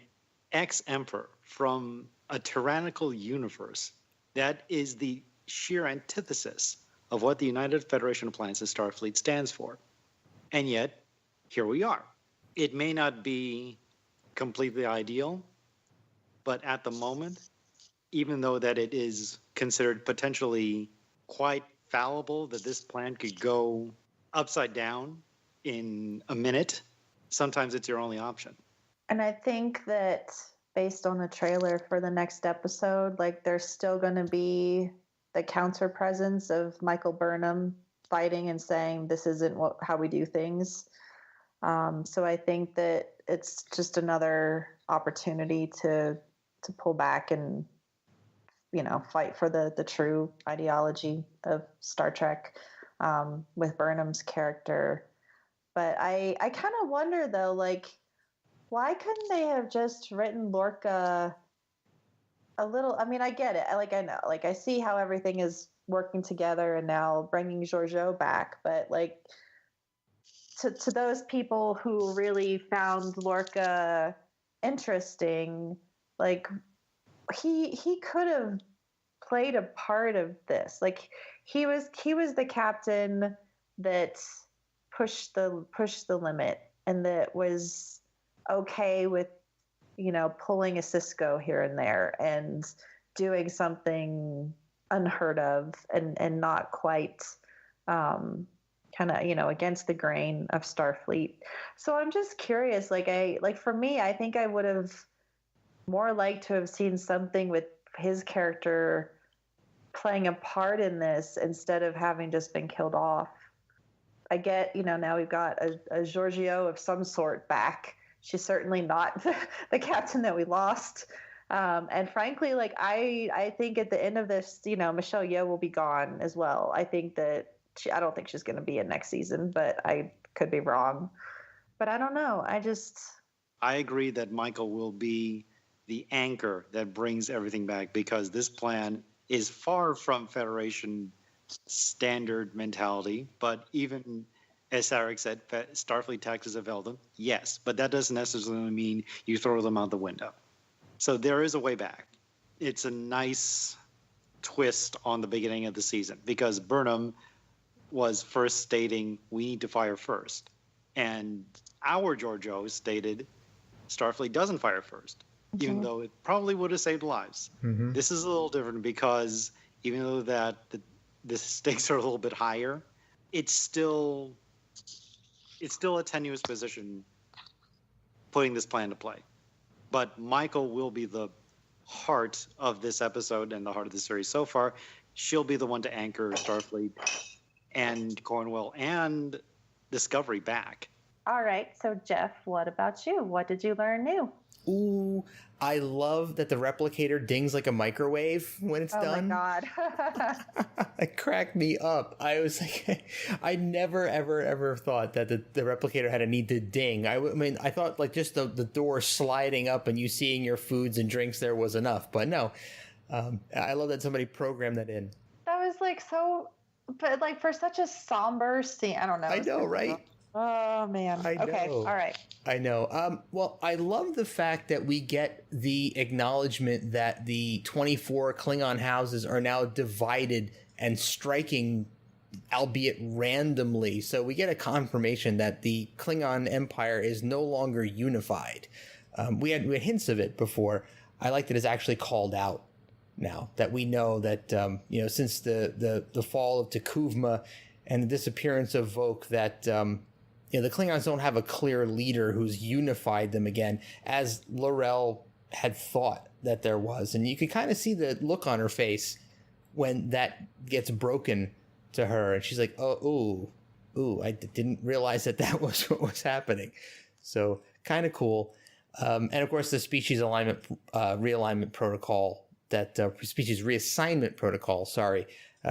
ex-emperor from a tyrannical universe that is the sheer antithesis of what the United Federation of Planets and Starfleet stands for. And yet, here we are. It may not be completely ideal, but at the moment, even though that it is considered potentially quite fallible that this plan could go upside down in a minute, sometimes it's your only option. And I think that based on the trailer for the next episode, like there's still going to be the counter presence of Michael Burnham fighting and saying this isn't how we do things. So I think that it's just another opportunity to pull back and, fight for the true ideology of Star Trek with Burnham's character. But I kind of wonder, though, like, why couldn't they have just written Lorca a little? I mean, I get it. I know. Like, I see how everything is working together and now bringing Giorgio back. But, like, to those people who really found Lorca interesting, like, he could have played a part of this. Like, he was the captain that pushed the limit and that was okay with, pulling a Cisco here and there and doing something unheard of and not quite kind of, against the grain of Starfleet. So I'm just curious, for me, I think I would have more liked to have seen something with his character playing a part in this instead of having just been killed off. I get, now we've got a Giorgio of some sort back. She's certainly not the captain that we lost. And frankly, I think at the end of this, Michelle Yeoh will be gone as well. I think that I don't think she's going to be in next season, but I could be wrong. But I don't know. I agree that Michael will be the anchor that brings everything back, because this plan is far from Federation standard mentality. But even as Sarek said, Starfleet taxes avail them. Yes, but that doesn't necessarily mean you throw them out the window. So there is a way back. It's a nice twist on the beginning of the season, because Burnham was first stating we need to fire first, and our Giorgio stated Starfleet doesn't fire first, even though it probably would have saved lives. This is a little different, because even though that the stakes are a little bit higher, it's still a tenuous position putting this plan to play. But Michael will be the heart of this episode and the heart of the series so far. She'll be the one to anchor Starfleet and Cornwell and Discovery back. All right. So, Jeff, what about you? What did you learn new? Ooh, I love that the replicator dings like a microwave when it's done. Oh, my God. It cracked me up. I was like, I never, ever thought that the replicator had a need to ding. I mean, I thought like just the door sliding up and you seeing your foods and drinks there was enough. But no, I love that somebody programmed that in. That was like so, but like for such a somber scene. I don't know. I know, right? Oh, man. Okay. All right. I know. Well, I love the fact that we get the acknowledgement that the 24 Klingon houses are now divided and striking, albeit randomly. So we get a confirmation that the Klingon Empire is no longer unified. We had hints of it before. I like that it's actually called out now, that we know that, since the fall of T'Kuvma and the disappearance of Voq, that... the Klingons don't have a clear leader who's unified them again, as L'Rell had thought that there was. And you can kind of see the look on her face when that gets broken to her. And she's like, oh, ooh, I didn't realize that was what was happening. So kind of cool. And of course, the species realignment protocol, species reassignment protocol, sorry.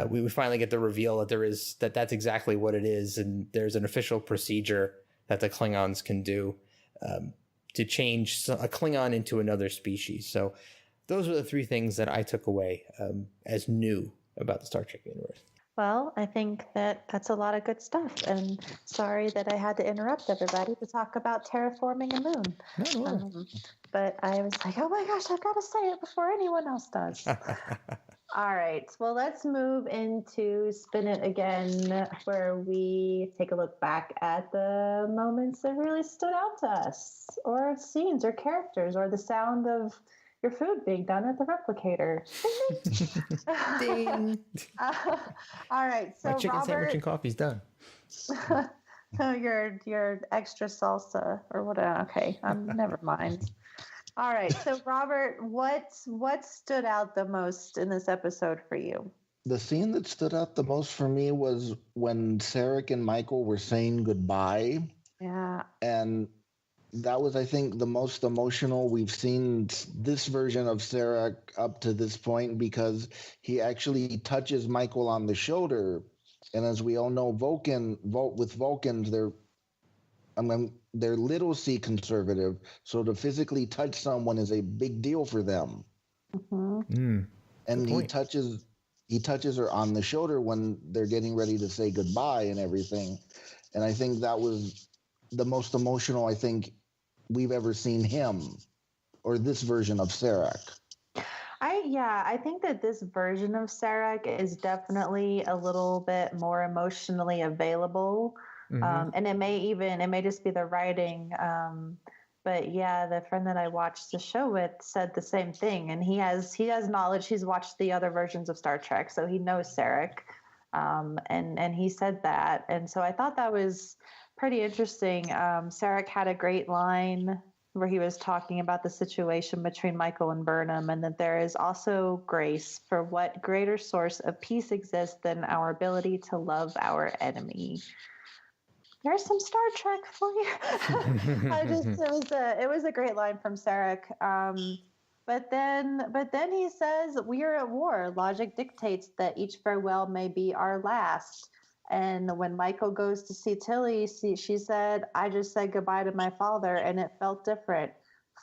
We finally get the reveal that that's exactly what it is, and there's an official procedure that the Klingons can do to change a Klingon into another species. So those are the three things that I took away as new about the Star Trek universe. Well, I think that's a lot of good stuff. And sorry that I had to interrupt everybody to talk about terraforming a moon. No. But I was like, oh my gosh, I've got to say it before anyone else does. All right. Well, let's move into Spin It Again, where we take a look back at the moments that really stood out to us, or scenes or characters, or the sound of your food being done at the replicator. Ding. All right. So my chicken Robert, sandwich and coffee's done. So your extra salsa or whatever. Okay. Never mind. All right. So Robert, what stood out the most in this episode for you? The scene that stood out the most for me was when Sarek and Michael were saying goodbye. Yeah. And that was, I think, the most emotional we've seen this version of Sarek up to this point, because he actually touches Michael on the shoulder. And as we all know, with Vulcans, they're little c conservative. So to physically touch someone is a big deal for them. Mm-hmm. And he touches her on the shoulder when they're getting ready to say goodbye and everything. And I think that was the most emotional I think we've ever seen him, or this version of Sarek. I think that this version of Sarek is definitely a little bit more emotionally available. Mm-hmm. And it may just be the writing. But yeah, the friend that I watched the show with said the same thing, and he has knowledge. He's watched the other versions of Star Trek, so he knows Sarek. And he said that, and so I thought that was pretty interesting. Sarek had a great line where he was talking about the situation between Michael and Burnham, and that there is also grace, for what greater source of peace exists than our ability to love our enemy. There's some Star Trek for you. It was a great line from Sarek. But then he says, "We are at war. Logic dictates that each farewell may be our last." And when Michael goes to see Tilly, she said, I just said goodbye to my father and it felt different.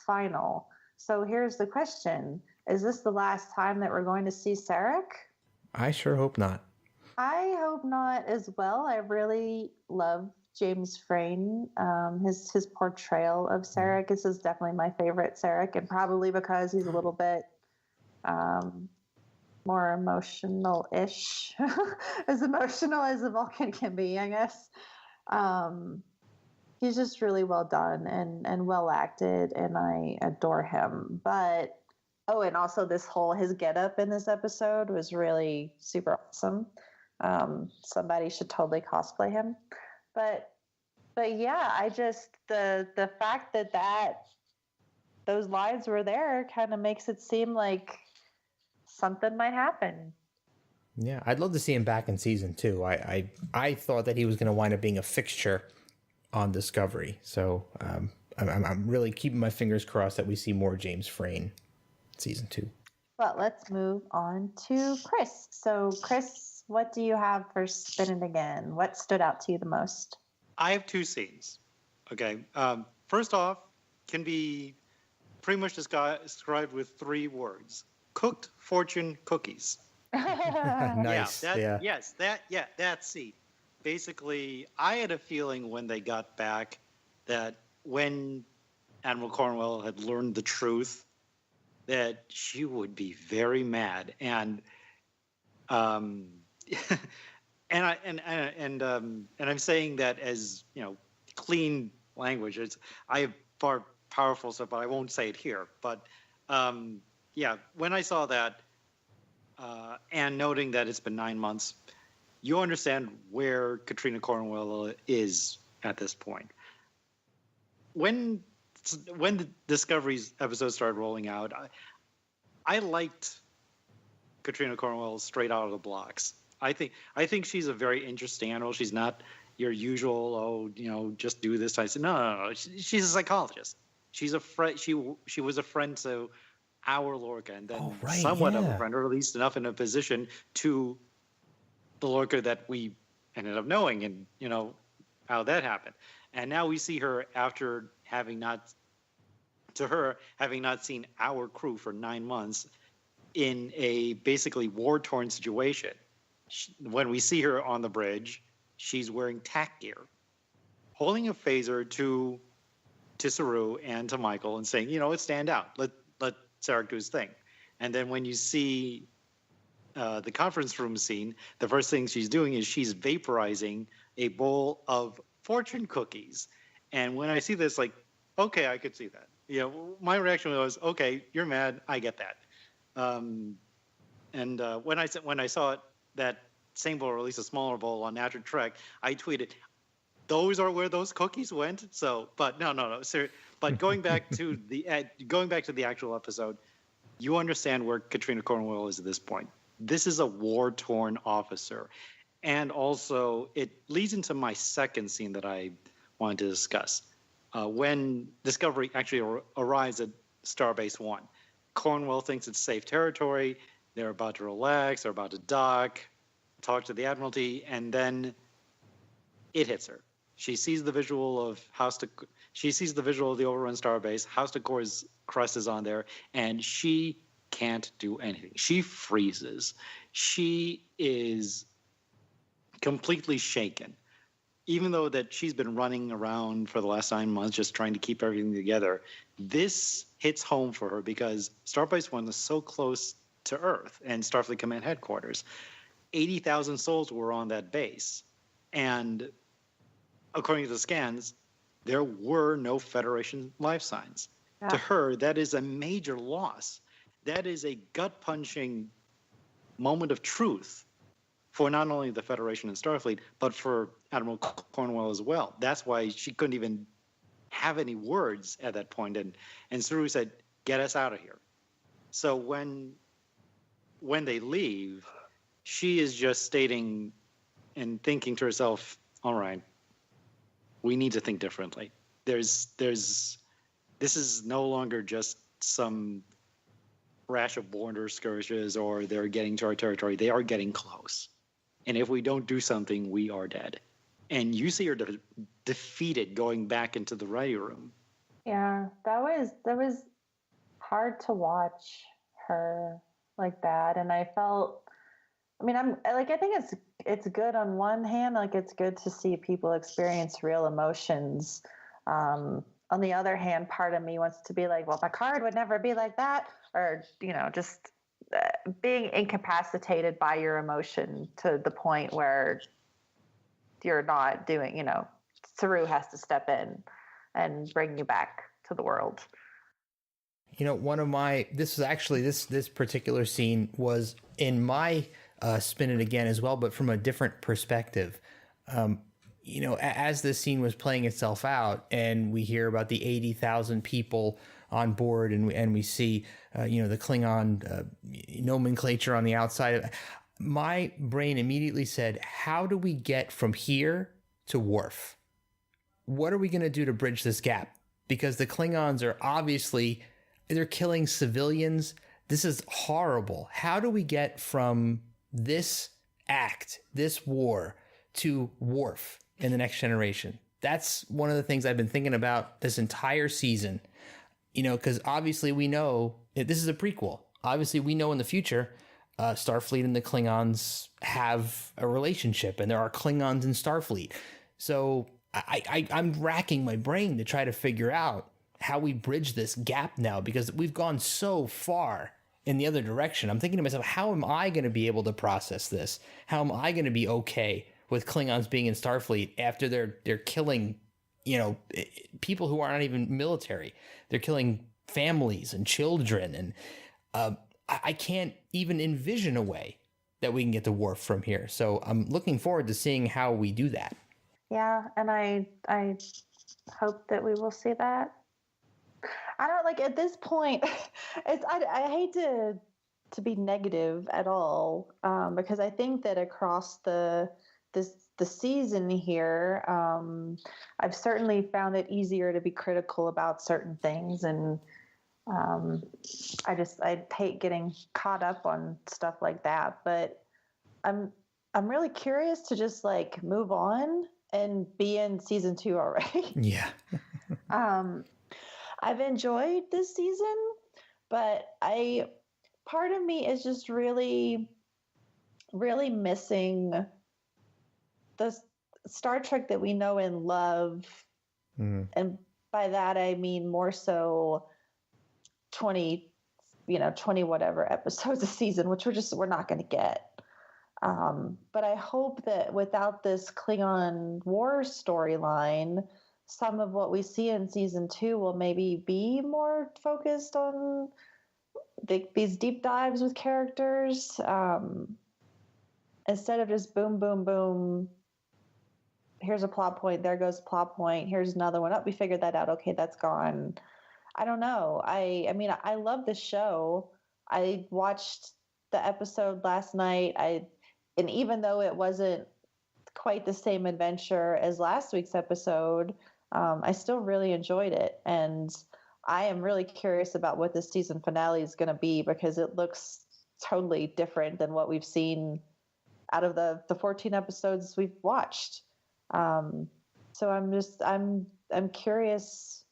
Final. So here's the question. Is this the last time that we're going to see Sarek? I sure hope not. I hope not as well. I really love James Frayne. His portrayal of Sarek. This is definitely my favorite Sarek, and probably because he's a little bit more emotional-ish, as emotional as a Vulcan can be, I guess. He's just really well done and well acted, and I adore him. But and also his getup in this episode was really super awesome. Somebody should totally cosplay him. But yeah, I just the fact that those lines were there kind of makes it seem like something might happen. Yeah, I'd love to see him back in season 2. I thought that he was going to wind up being a fixture on Discovery, so I'm really keeping my fingers crossed that we see more James Frayne season 2. But let's move on to Chris. So Chris, what do you have for Spin It Again? What stood out to you the most? I have 2 scenes. Okay. First off, can be pretty much described with 3 words: cooked fortune cookies. Nice. That scene. Basically, I had a feeling when they got back that when Admiral Cornwell had learned the truth, that she would be very mad, and and I'm saying that as clean language. I have far powerful stuff, but I won't say it here. But when I saw that, and noting that it's been 9 months, you understand where Katrina Cornwell is at this point. When the Discovery's episodes started rolling out, I liked Katrina Cornwell straight out of the blocks. I think she's a very interesting animal. She's not your usual, just do this. I said, no. She's a psychologist. She's a friend. She was a friend to our Lorca, and then somewhat of a friend, or at least enough in a position to the Lorca that we ended up knowing, and how that happened. And now we see her after having not seen our crew for 9 months in a basically war-torn situation. When we see her on the bridge, she's wearing tack gear, holding a phaser to Saru and to Michael and saying, let's stand out. Let Sarek do his thing. And then when you see the conference room scene, the first thing she's doing is she's vaporizing a bowl of fortune cookies. And when I see this, okay, I could see that. My reaction was, okay, you're mad. I get that. When I saw it, that same bowl, or at least a smaller bowl on DiscoTrek, I tweeted, "Those are where those cookies went." So, but no. But going back to the actual episode, you understand where Katrina Cornwell is at this point. This is a war-torn officer, and also it leads into my second scene that I wanted to discuss. When Discovery actually arrives at Starbase 1, Cornwell thinks it's safe territory. They're about to relax. They're about to dock, talk to the Admiralty, and then it hits her. She sees the visual of the overrun Starbase. House Decor's crest is on there, and she can't do anything. She freezes. She is completely shaken. Even though that she's been running around for the last 9 months just trying to keep everything together, this hits home for her because Starbase 1 is so close to Earth and Starfleet Command Headquarters. 80,000 souls were on that base. And according to the scans, there were no Federation life signs. Yeah. To her, that is a major loss. That is a gut-punching moment of truth for not only the Federation and Starfleet, but for Admiral Cornwell as well. That's why she couldn't even have any words at that point. And Saru said, "Get us out of here." So when they leave, she is just stating and thinking to herself, all right, we need to think differently. This is no longer just some rash of border skirmishes or they're getting to our territory. They are getting close. and if we don't do something, we are dead. And you see her defeated going back into the ready room. Yeah, that was hard to watch her like that, and I felt. I mean, I think it's good on one hand, like it's good to see people experience real emotions. On the other hand, part of me wants to be like, well, Picard would never be like that, or just being incapacitated by your emotion to the point where you're not doing. Saru has to step in and bring you back to the world. This particular scene was in my spin it again as well, but from a different perspective. As this scene was playing itself out, and we hear about the 80,000 people on board, and we see, the Klingon nomenclature on the outside, my brain immediately said, how do we get from here to Worf? What are we going to do to bridge this gap? Because the Klingons are obviously, they're killing civilians. This is horrible. How do we get from this act, this war, to Worf in the Next Generation? That's one of the things I've been thinking about this entire season. Because obviously we know this is a prequel. Obviously we know in the future, Starfleet and the Klingons have a relationship, and there are Klingons in Starfleet. So I'm racking my brain to try to figure out how we bridge this gap now, because we've gone so far in the other direction. I'm thinking to myself, how am I going to be able to process this? How am I going to be okay with Klingons being in Starfleet after they're killing, people who are not even military? They're killing families and children, and I can't even envision a way that we can get to Worf from here. So I'm looking forward to seeing how we do that. Yeah, and I hope that we will see that. I don't at this point. I hate to be negative at all, because I think that across the season here, I've certainly found it easier to be critical about certain things, and I hate getting caught up on stuff like that. But I'm really curious to just move on and be in season 2 already. Yeah. I've enjoyed this season, but part of me is just really, really missing the Star Trek that we know and love. And by that, I mean more so 20 whatever episodes a season, which we're not going to get. But I hope that without this Klingon war storyline, some of what we see in season 2 will maybe be more focused on these deep dives with characters, instead of just boom, boom, boom. Here's a plot point. There goes a plot point. Here's another one. We figured that out. Okay, that's gone. I don't know. I mean, I love the show. I watched the episode last night. And even though it wasn't quite the same adventure as last week's episode, I still really enjoyed it. And I am really curious about what this season finale is going to be, because it looks totally different than what we've seen out of the 14 episodes we've watched. So I'm curious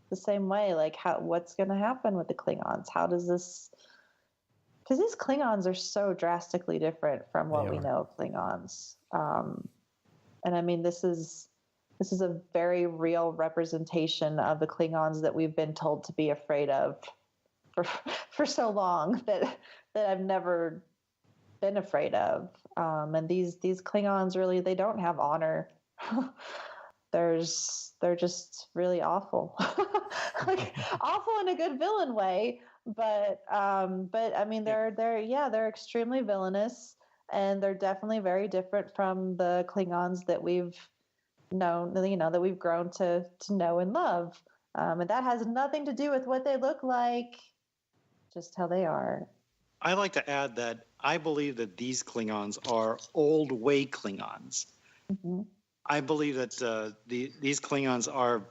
the same way, what's going to happen with the Klingons? How does this, because these Klingons are so drastically different from what we know of Klingons. And I mean, this is a very real representation of the Klingons that we've been told to be afraid of for so long that I've never been afraid of. And these Klingons really, they don't have honor. They're just really awful, awful in a good villain way. But I mean, they're extremely villainous, and they're definitely very different from the Klingons that we've known, that we've grown to know and love. And that has nothing to do with what they look like, just how they are. I like to add that I believe that these Klingons are old way Klingons. Mm-hmm. I believe that these Klingons are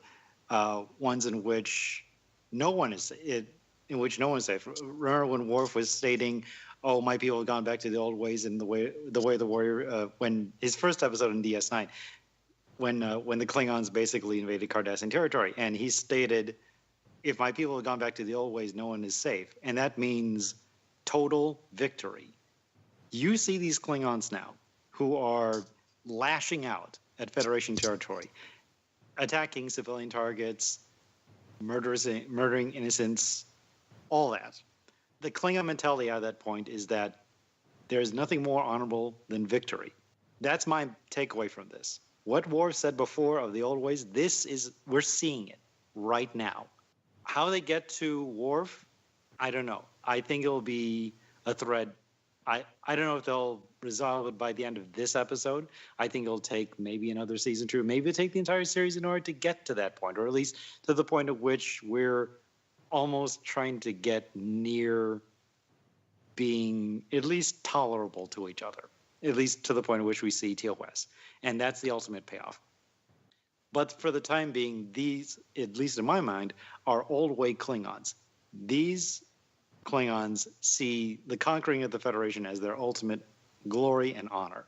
ones in which no one is safe. Remember when Worf was stating, oh, my people have gone back to the old ways, and the way the warrior, when his first episode in DS9, when the Klingons basically invaded Cardassian territory, and he stated, if my people have gone back to the old ways, no one is safe. And that means total victory. You see these Klingons now who are lashing out at Federation territory, attacking civilian targets, murdering innocents, all that. The Klingon mentality at that point is that there is nothing more honorable than victory. That's my takeaway from this. What Worf said before of the old ways, we're seeing it right now. How they get to Worf, I don't know. I think it'll be a thread. I don't know if they'll resolve it by the end of this episode. I think it'll take maybe another season 2. Maybe it'll take the entire series in order to get to that point, or at least to the point at which we're almost trying to get near being at least tolerable to each other, at least to the point at which we see TOS. And that's the ultimate payoff. But for the time being, these, at least in my mind, are old way Klingons. These Klingons see the conquering of the Federation as their ultimate glory and honor.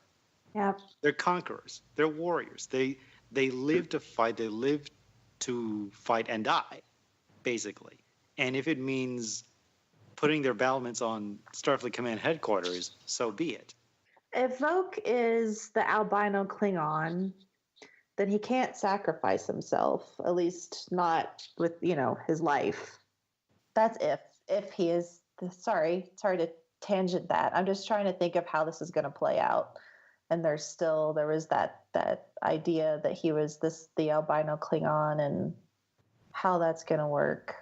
Yeah. They're conquerors. They're warriors. They live to fight. They live to fight and die, basically. And if it means putting their battlements on Starfleet Command headquarters, so be it. If Voke is the albino Klingon, then he can't sacrifice himself, at least not with, his life. That's if he is, sorry to tangent that. I'm just trying to think of how this is going to play out. And there was that idea that he was the albino Klingon, and how that's going to work,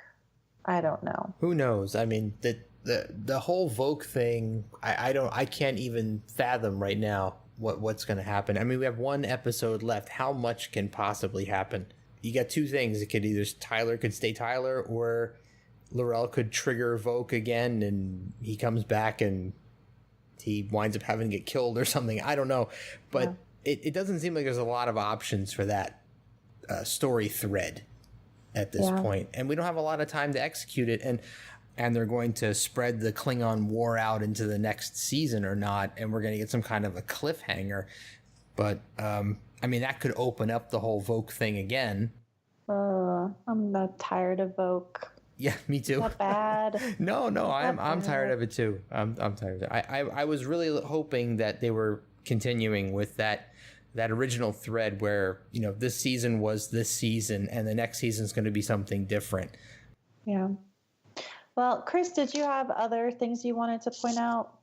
I don't know. Who knows? I mean, the whole Vogue thing, I can't even fathom right now what's going to happen. I mean, we have one episode left. How much can possibly happen? You got two things. It could either Tyler could stay Tyler, or L'Rell could trigger Vogue again, and he comes back and he winds up having to get killed or something. I don't know. But it doesn't seem like there's a lot of options for that story thread at this point. And we don't have a lot of time to execute it. And they're going to spread the Klingon war out into the next season or not, and we're going to get some kind of a cliffhanger. But, I mean, that could open up the whole Vogue thing again. I'm not tired of Vogue. Yeah, me too. Not bad. No, I'm tired of it too. I'm tired of it. I was really hoping that they were continuing with that original thread where, this season was this season and the next season is going to be something different. Yeah. Well, Chris, did you have other things you wanted to point out?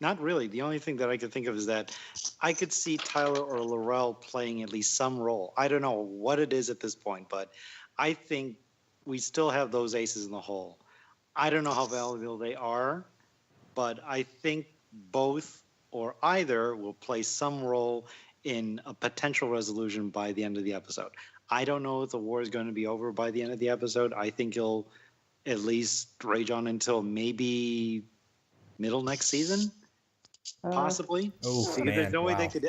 Not really. The only thing that I could think of is that I could see Tyler or L'Rell playing at least some role. I don't know what it is at this point, but I think we still have those aces in the hole. I don't know how valuable they are, but I think both or either will play some role in a potential resolution by the end of the episode. I don't know if the war is going to be over by the end of the episode. I think he'll at least rage on until maybe middle next season, possibly. There's no way they could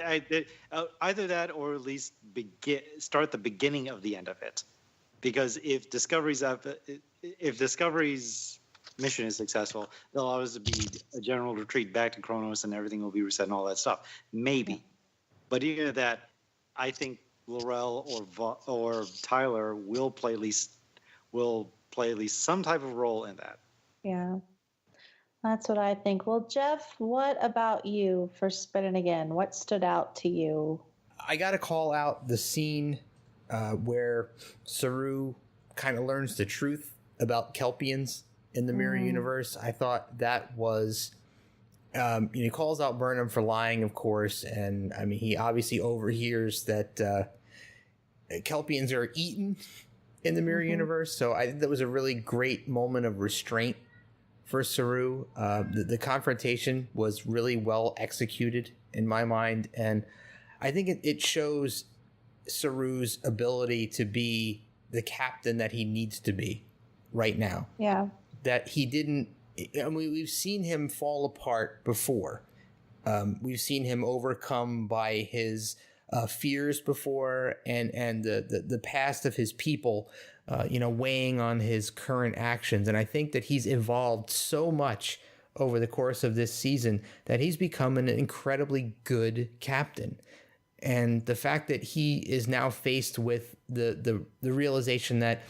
either that or at least start the beginning of the end of it. Because if Discovery's mission is successful, there'll always be a general retreat back to Kronos and everything will be reset and all that stuff. Maybe. But even at that, I think L'Rell or Tyler will play at least some type of role in that. Yeah. That's what I think. Well, Jeff, what about you for Spinning Again? What stood out to you? I got to call out the scene where Saru kind of learns the truth about Kelpians in the Mirror Universe. I thought that was, he calls out Burnham for lying, of course, and I mean, he obviously overhears that Kelpians are eaten in the Mirror Universe, so I think that was a really great moment of restraint for Saru. The confrontation was really well executed in my mind, and I think it shows Saru's ability to be the captain that he needs to be right now. Yeah. That he didn't, I mean, we've seen him fall apart before. We've seen him overcome by his fears before and the past of his people, weighing on his current actions. And I think that he's evolved so much over the course of this season that he's become an incredibly good captain. And the fact that he is now faced with the realization that,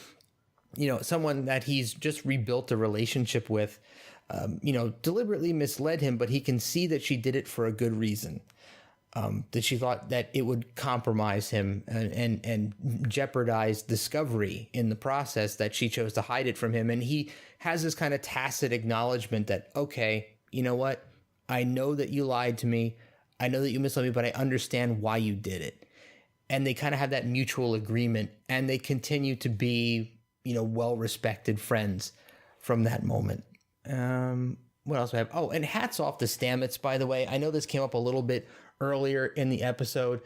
someone that he's just rebuilt a relationship with, deliberately misled him, but he can see that she did it for a good reason. That she thought that it would compromise him and jeopardize discovery in the process, that she chose to hide it from him. And he has this kind of tacit acknowledgement that, okay, you know what? I know that you lied to me. I know that you misled me, but I understand why you did it. And they kind of have that mutual agreement, and they continue to be, well-respected friends from that moment. What else do I have? Oh, and hats off to Stamets, by the way. I know this came up a little bit earlier in the episode,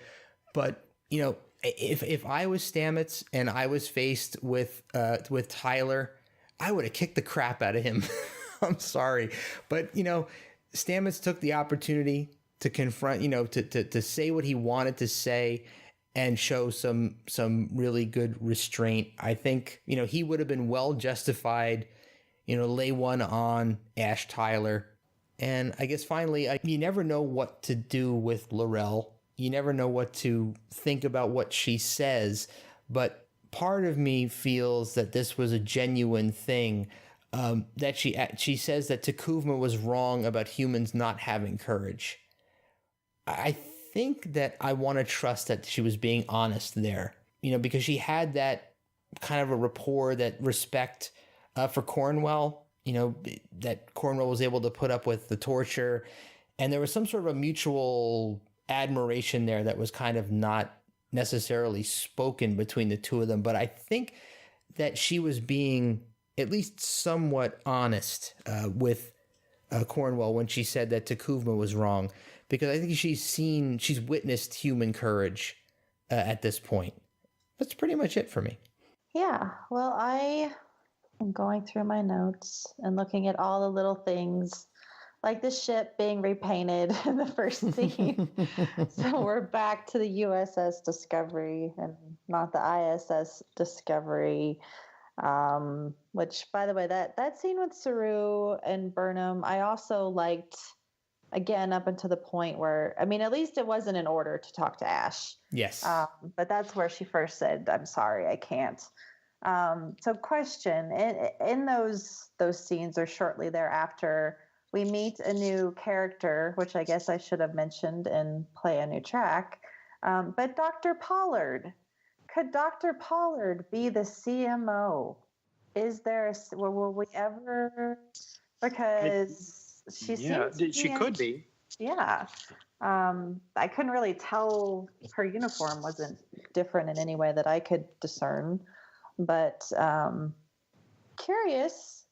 but if I was Stamets and I was faced with Tyler, I would have kicked the crap out of him. I'm sorry, but Stamets took the opportunity to confront, to say what he wanted to say and show some really good restraint. I think he would have been well justified, lay one on Ash Tyler. And I guess finally, you never know what to do with Laurel. You never know what to think about what she says. But part of me feels that this was a genuine thing. That she says that T'Kuvma was wrong about humans not having courage. I think that I want to trust that she was being honest there. Because she had that kind of a rapport, that respect for Cornwell. That Cornwell was able to put up with the torture, and there was some sort of a mutual admiration there that was kind of not necessarily spoken between the two of them. But I think that she was being at least somewhat honest with Cornwell when she said that T'Kuvma was wrong, because I think she's witnessed human courage at this point. That's pretty much it for me. Yeah, well, I'm going through my notes and looking at all the little things, like the ship being repainted in the first scene. So we're back to the USS Discovery and not the ISS Discovery, which, by the way, that scene with Saru and Burnham, I also liked, again, up until the point where, at least it wasn't in order to talk to Ash. Yes. But that's where she first said, "I'm sorry, I can't." So question, in those scenes or shortly thereafter, we meet a new character, which I guess I should have mentioned in Play a New Track. But Dr. Pollard, could Dr. Pollard be the CMO? Is there, will we ever, because she seems she could be. Yeah. I couldn't really tell, her uniform wasn't different in any way that I could discern. But curious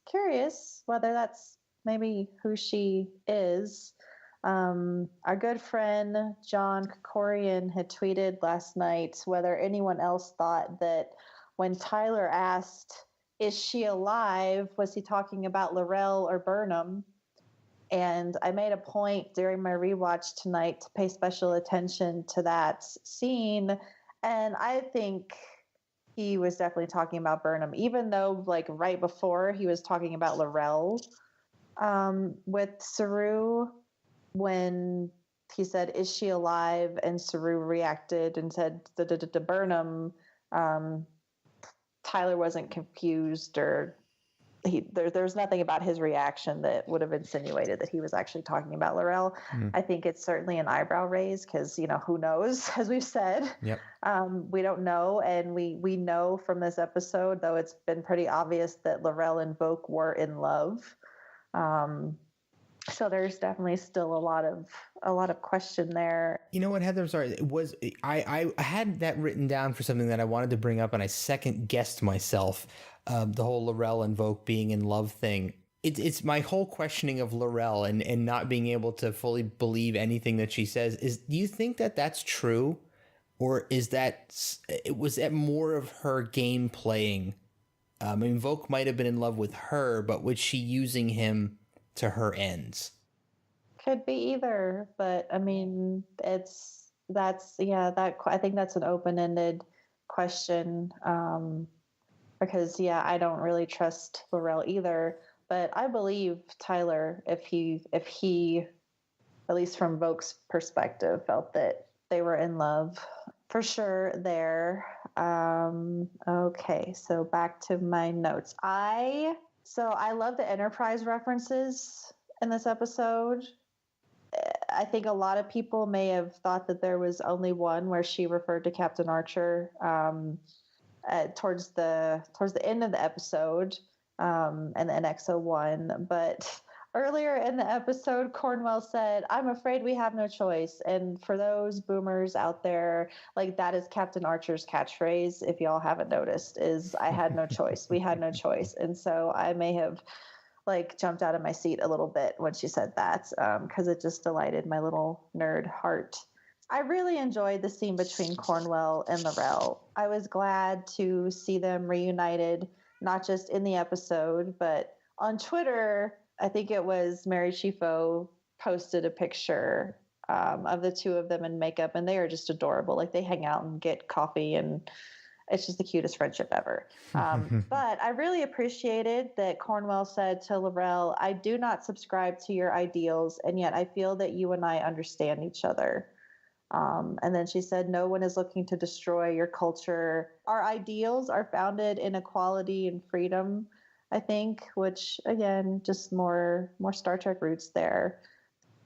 whether that's maybe who she is. Our good friend John Kokorian had tweeted last night whether anyone else thought that when Tyler asked, "Is she alive?" was he talking about Laurel or Burnham? And I made a point during my rewatch tonight to pay special attention to that scene, and I think he was definitely talking about Burnham, even though right before he was talking about Laurel with Saru, when he said, "Is she alive?" and Saru reacted and said, "The Burnham." Tyler wasn't confused, or there's nothing about his reaction that would have insinuated that he was actually talking about Laurel. I think it's certainly an eyebrow raise because, who knows, as we've said. Yep. We don't know. And we know from this episode, though it's been pretty obvious, that Laurel and Voke were in love. So there's definitely still a lot of question there. You know what, Heather? I'm sorry. I had that written down for something that I wanted to bring up, and I second guessed myself. The whole Laurel and Voke being in love thing. It's my whole questioning of Laurel and not being able to fully believe anything that she says. Do you think that that's true, or was that more of her game playing? Voke might have been in love with her, but was she using him to her ends? Could be either, but I think that's an open-ended question. Because I don't really trust Laurel either. but I believe Tyler if he, at least from Voke's perspective, felt that they were in love for sure there. Okay, so back to my notes. I love the Enterprise references in this episode. I think a lot of people may have thought that there was only one where she referred to Captain Archer towards the end of the episode and the NX-01. But earlier in the episode, Cornwell said, "I'm afraid we have no choice." And for those boomers out there, like, that is Captain Archer's catchphrase, if y'all haven't noticed, is "I had no choice. We had no choice." And so I may have jumped out of my seat a little bit when she said that, because it just delighted my little nerd heart. I really enjoyed the scene between Cornwell and L'Rell. I was glad to see them reunited, not just in the episode, but on Twitter. I think it was Mary Chifo posted a picture of the two of them in makeup, and they are just adorable. Like, they hang out and get coffee, and it's just the cutest friendship ever. But I really appreciated that Cornwell said to L'Rell, "I do not subscribe to your ideals, and yet I feel that you and I understand each other." And then she said, "No one is looking to destroy your culture. Our ideals are founded in equality and freedom," I think, which, again, just more Star Trek roots there.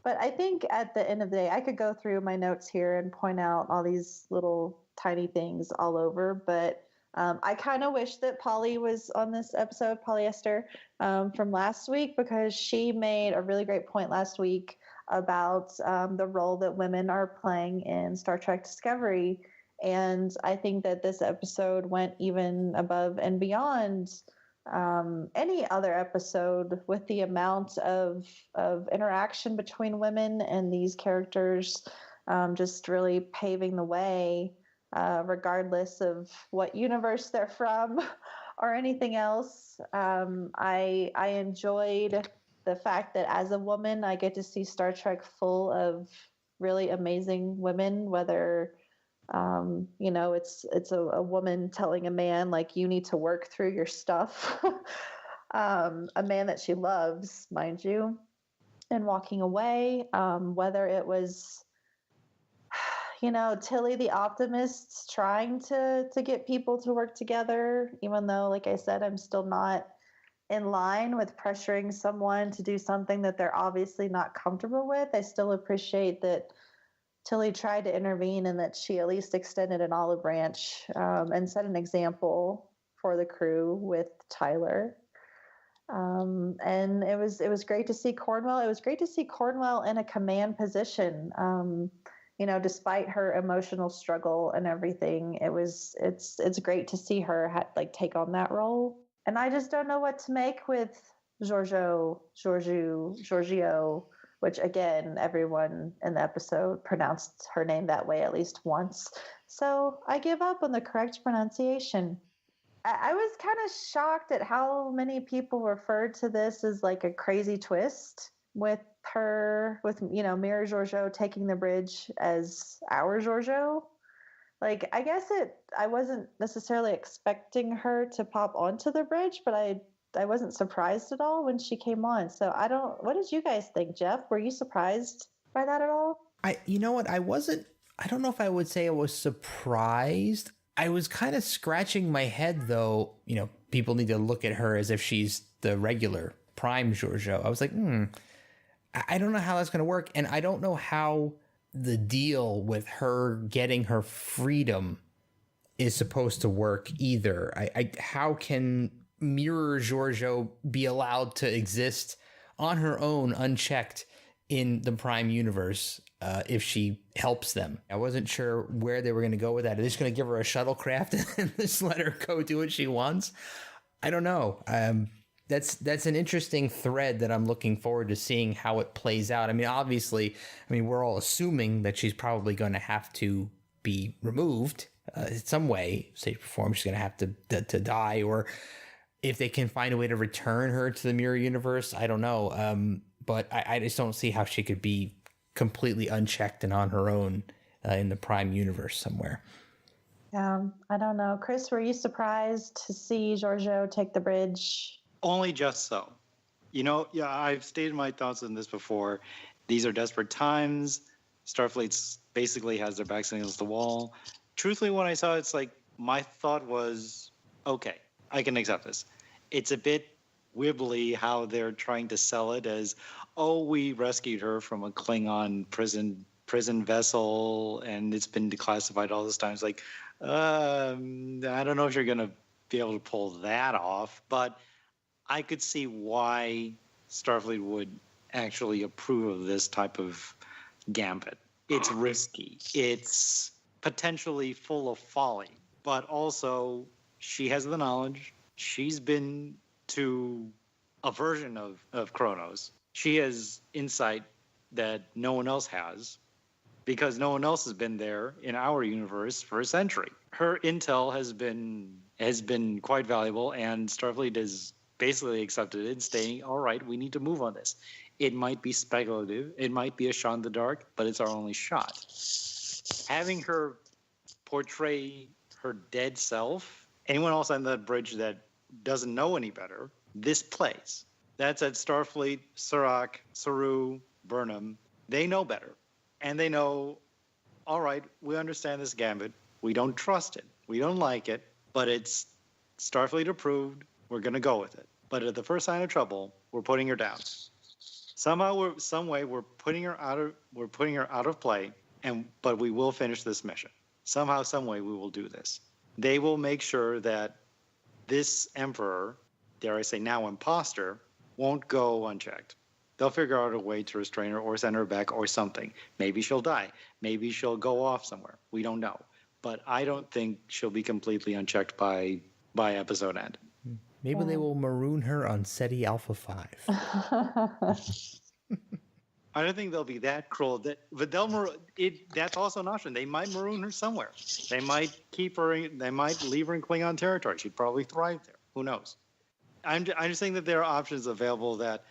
But I think at the end of the day, I could go through my notes here and point out all these little tiny things all over. But I kind of wish that Polly was on this episode, Polyester, from last week, because she made a really great point last week about the role that women are playing in Star Trek Discovery. And I think that this episode went even above and beyond any other episode with the amount of interaction between women and these characters, just really paving the way, regardless of what universe they're from or anything else. I enjoyed the fact that as a woman, I get to see Star Trek full of really amazing women, whether it's a woman telling a man, like, you need to work through your stuff, a man that she loves, mind you, and walking away, whether it was, Tilly the optimist trying to get people to work together, even though, like I said, I'm still not in line with pressuring someone to do something that they're obviously not comfortable with. I still appreciate that Tilly tried to intervene and that she at least extended an olive branch and set an example for the crew with Tyler. And it was great to see Cornwell. It was great to see Cornwell in a command position. Despite her emotional struggle and everything, it's great to see her take on that role. And I just don't know what to make with Giorgio, which, again, everyone in the episode pronounced her name that way at least once. So I give up on the correct pronunciation. I was kind of shocked at how many people referred to this as like a crazy twist with Mira Giorgio taking the bridge as our Giorgio. Like, I guess I wasn't necessarily expecting her to pop onto the bridge, but I wasn't surprised at all when she came on. So what did you guys think, Jeff? Were you surprised by that at all? You know what? I don't know if I would say I was surprised. I was kind of scratching my head, though. People need to look at her as if she's the regular Prime Giorgio. I was like, I don't know how that's going to work. And I don't know how the deal with her getting her freedom is supposed to work either. How can Mirror Giorgio be allowed to exist on her own, unchecked in the Prime universe, if she helps them? I wasn't sure where they were going to go with that. Are they just going to give her a shuttlecraft and just let her go do what she wants? I don't know. That's an interesting thread that I'm looking forward to seeing how it plays out. I mean, obviously, we're all assuming that she's probably going to have to be removed in some way, shape, or form. She's going to have to die, or if they can find a way to return her to the mirror universe, I don't know. But I just don't see how she could be completely unchecked and on her own in the Prime universe somewhere. I don't know. Chris, were you surprised to see Giorgio take the bridge? Only just so. Yeah, I've stated my thoughts on this before. These are desperate times. Starfleet basically has their backs against the wall. Truthfully, when I saw it, it's like my thought was, okay, I can accept this. It's a bit wibbly how they're trying to sell it as, oh, we rescued her from a Klingon prison vessel and it's been declassified all this time. It's like, I don't know if you're going to be able to pull that off, but I could see why Starfleet would actually approve of this type of gambit. It's risky. It's potentially full of folly, but also she has the knowledge. She's been to a version of Kronos. She has insight that no one else has because no one else has been there in our universe for a century. Her intel has been quite valuable, and Starfleet has basically accepted it, stating, all right, we need to move on this. It might be speculative. It might be a shot in the dark, but it's our only shot. Having her portray her dead self, anyone else on that bridge that doesn't know any better, this plays. That's at Starfleet, Surak, Saru, Burnham. They know better. And they know, all right, we understand this gambit. We don't trust it. We don't like it, but it's Starfleet approved. We're going to go with it. But at the first sign of trouble, we're putting her down. Somehow, some way, we're putting her out of play, but we will finish this mission. Somehow, some way, we will do this. They will make sure that this emperor, dare I say now imposter, won't go unchecked. They'll figure out a way to restrain her or send her back or something. Maybe she'll die. Maybe she'll go off somewhere. We don't know. But I don't think she'll be completely unchecked by episode end. Maybe they will maroon her on SETI Alpha 5. I don't think they'll be that cruel. But that's also an option. They might maroon her somewhere. They might keep her. They might leave her in Klingon territory. She'd probably thrive there. Who knows? I'm just saying that there are options available that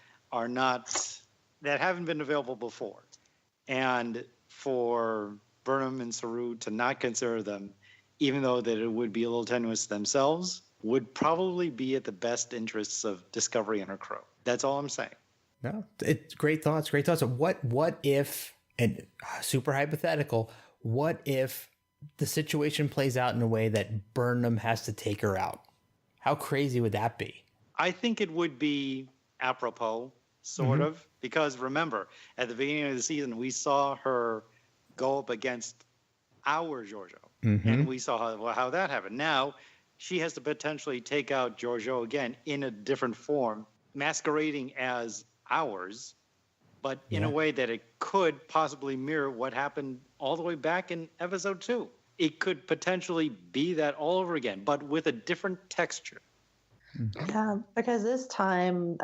haven't been available before, and for Burnham and Saru to not consider them, even though that it would be a little tenuous themselves, would probably be at the best interests of Discovery and her crew. That's all I'm saying. No, it's great thoughts. Great thoughts. What if, and super hypothetical, what if the situation plays out in a way that Burnham has to take her out? How crazy would that be? I think it would be apropos, sort of, because remember, at the beginning of the season, we saw her go up against our Giorgio, and we saw how that happened. Now, she has to potentially take out Giorgio again in a different form, masquerading as ours, but in a way that it could possibly mirror what happened all the way back in episode 2. It could potentially be that all over again, but with a different texture. Yeah, because this time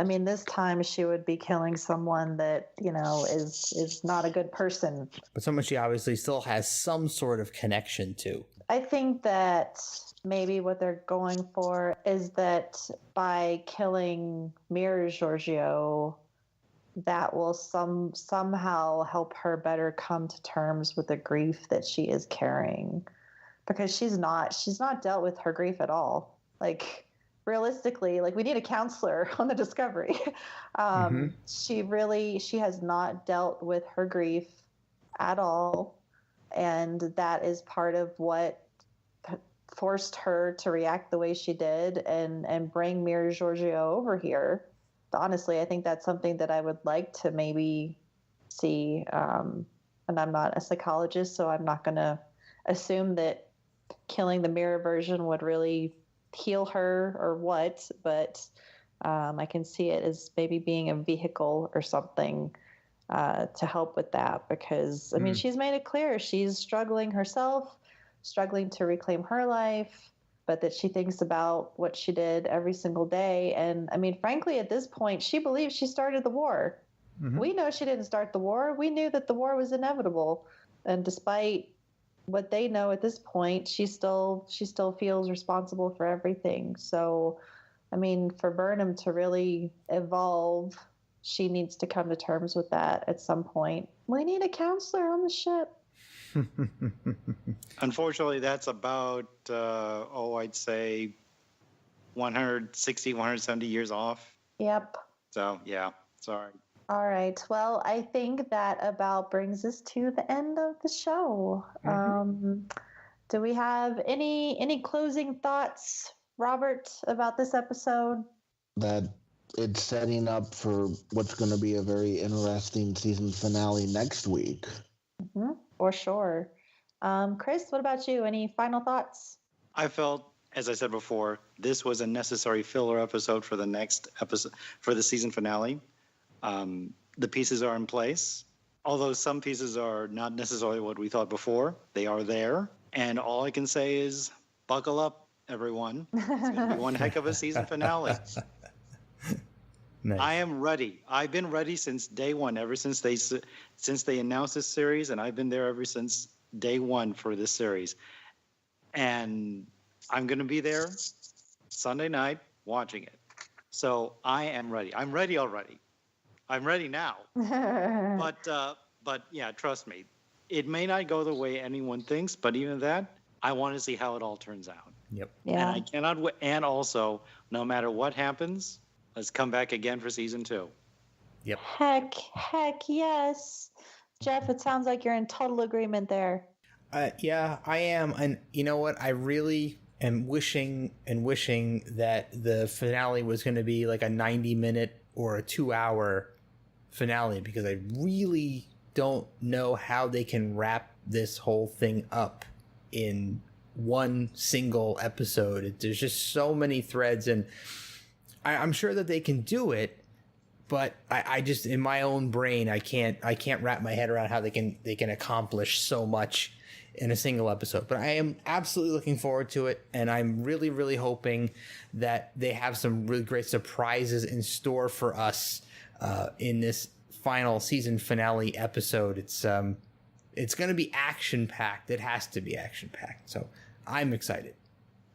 she would be killing someone that, is not a good person. But someone she obviously still has some sort of connection to. I think that maybe what they're going for is that by killing Mirror Giorgio, that will somehow help her better come to terms with the grief that she is carrying, because she's not dealt with her grief at all. Like, realistically, like, we need a counselor on the Discovery. She has not dealt with her grief at all, and that is part of what forced her to react the way she did and bring Mirror Giorgio over here. Honestly, I think that's something that I would like to maybe see. And I'm not a psychologist, so I'm not going to assume that killing the mirror version would really heal her or what, but I can see it as maybe being a vehicle or something to help with that, because I mean, she's made it clear she's struggling herself, struggling to reclaim her life, but that she thinks about what she did every single day. And I mean, frankly, at this point, she believes she started the war. We know she didn't start the war. We knew that the war was inevitable. And despite what they know at this point, she still feels responsible for everything. So, I mean, for Burnham to really evolve, she needs to come to terms with that at some point. We need a counselor on the ship. Unfortunately, that's about, I'd say 160, 170 years off. Yep. So, yeah, sorry. All right. Well, I think that about brings us to the end of the show. Do we have any closing thoughts, Robert, about this episode? That it's setting up for what's going to be a very interesting season finale next week. For sure. Chris, what about you? Any final thoughts? I felt, as I said before, this was a necessary filler episode for the next episode, for the season finale. The pieces are in place. Although some pieces are not necessarily what we thought before, they are there. And all I can say is buckle up, everyone. It's going to be one heck of a season finale. Nice. I am ready. I've been ready since day one, ever since they announced this series, and I've been there ever since day one for this series. And I'm going to be there Sunday night watching it. So I am ready. I'm ready already. I'm ready now. But yeah, trust me, it may not go the way anyone thinks, but even that, I want to see how it all turns out. Yep. Yeah. And I cannot wait. And also, no matter what happens, let's come back again for season 2. Yep. Heck yes. Jeff, it sounds like you're in total agreement there. Yeah, I am. And you know what? I really am wishing that the finale was going to be like a 90-minute or a 2-hour finale, because I really don't know how they can wrap this whole thing up in one single episode. There's just so many threads, and I'm sure that they can do it, but I just, in my own brain, I can't wrap my head around how they can accomplish so much in a single episode. But I am absolutely looking forward to it, and I'm really, really hoping that they have some really great surprises in store for us in this final season finale episode. It's going to be action-packed. It has to be action-packed. So I'm excited.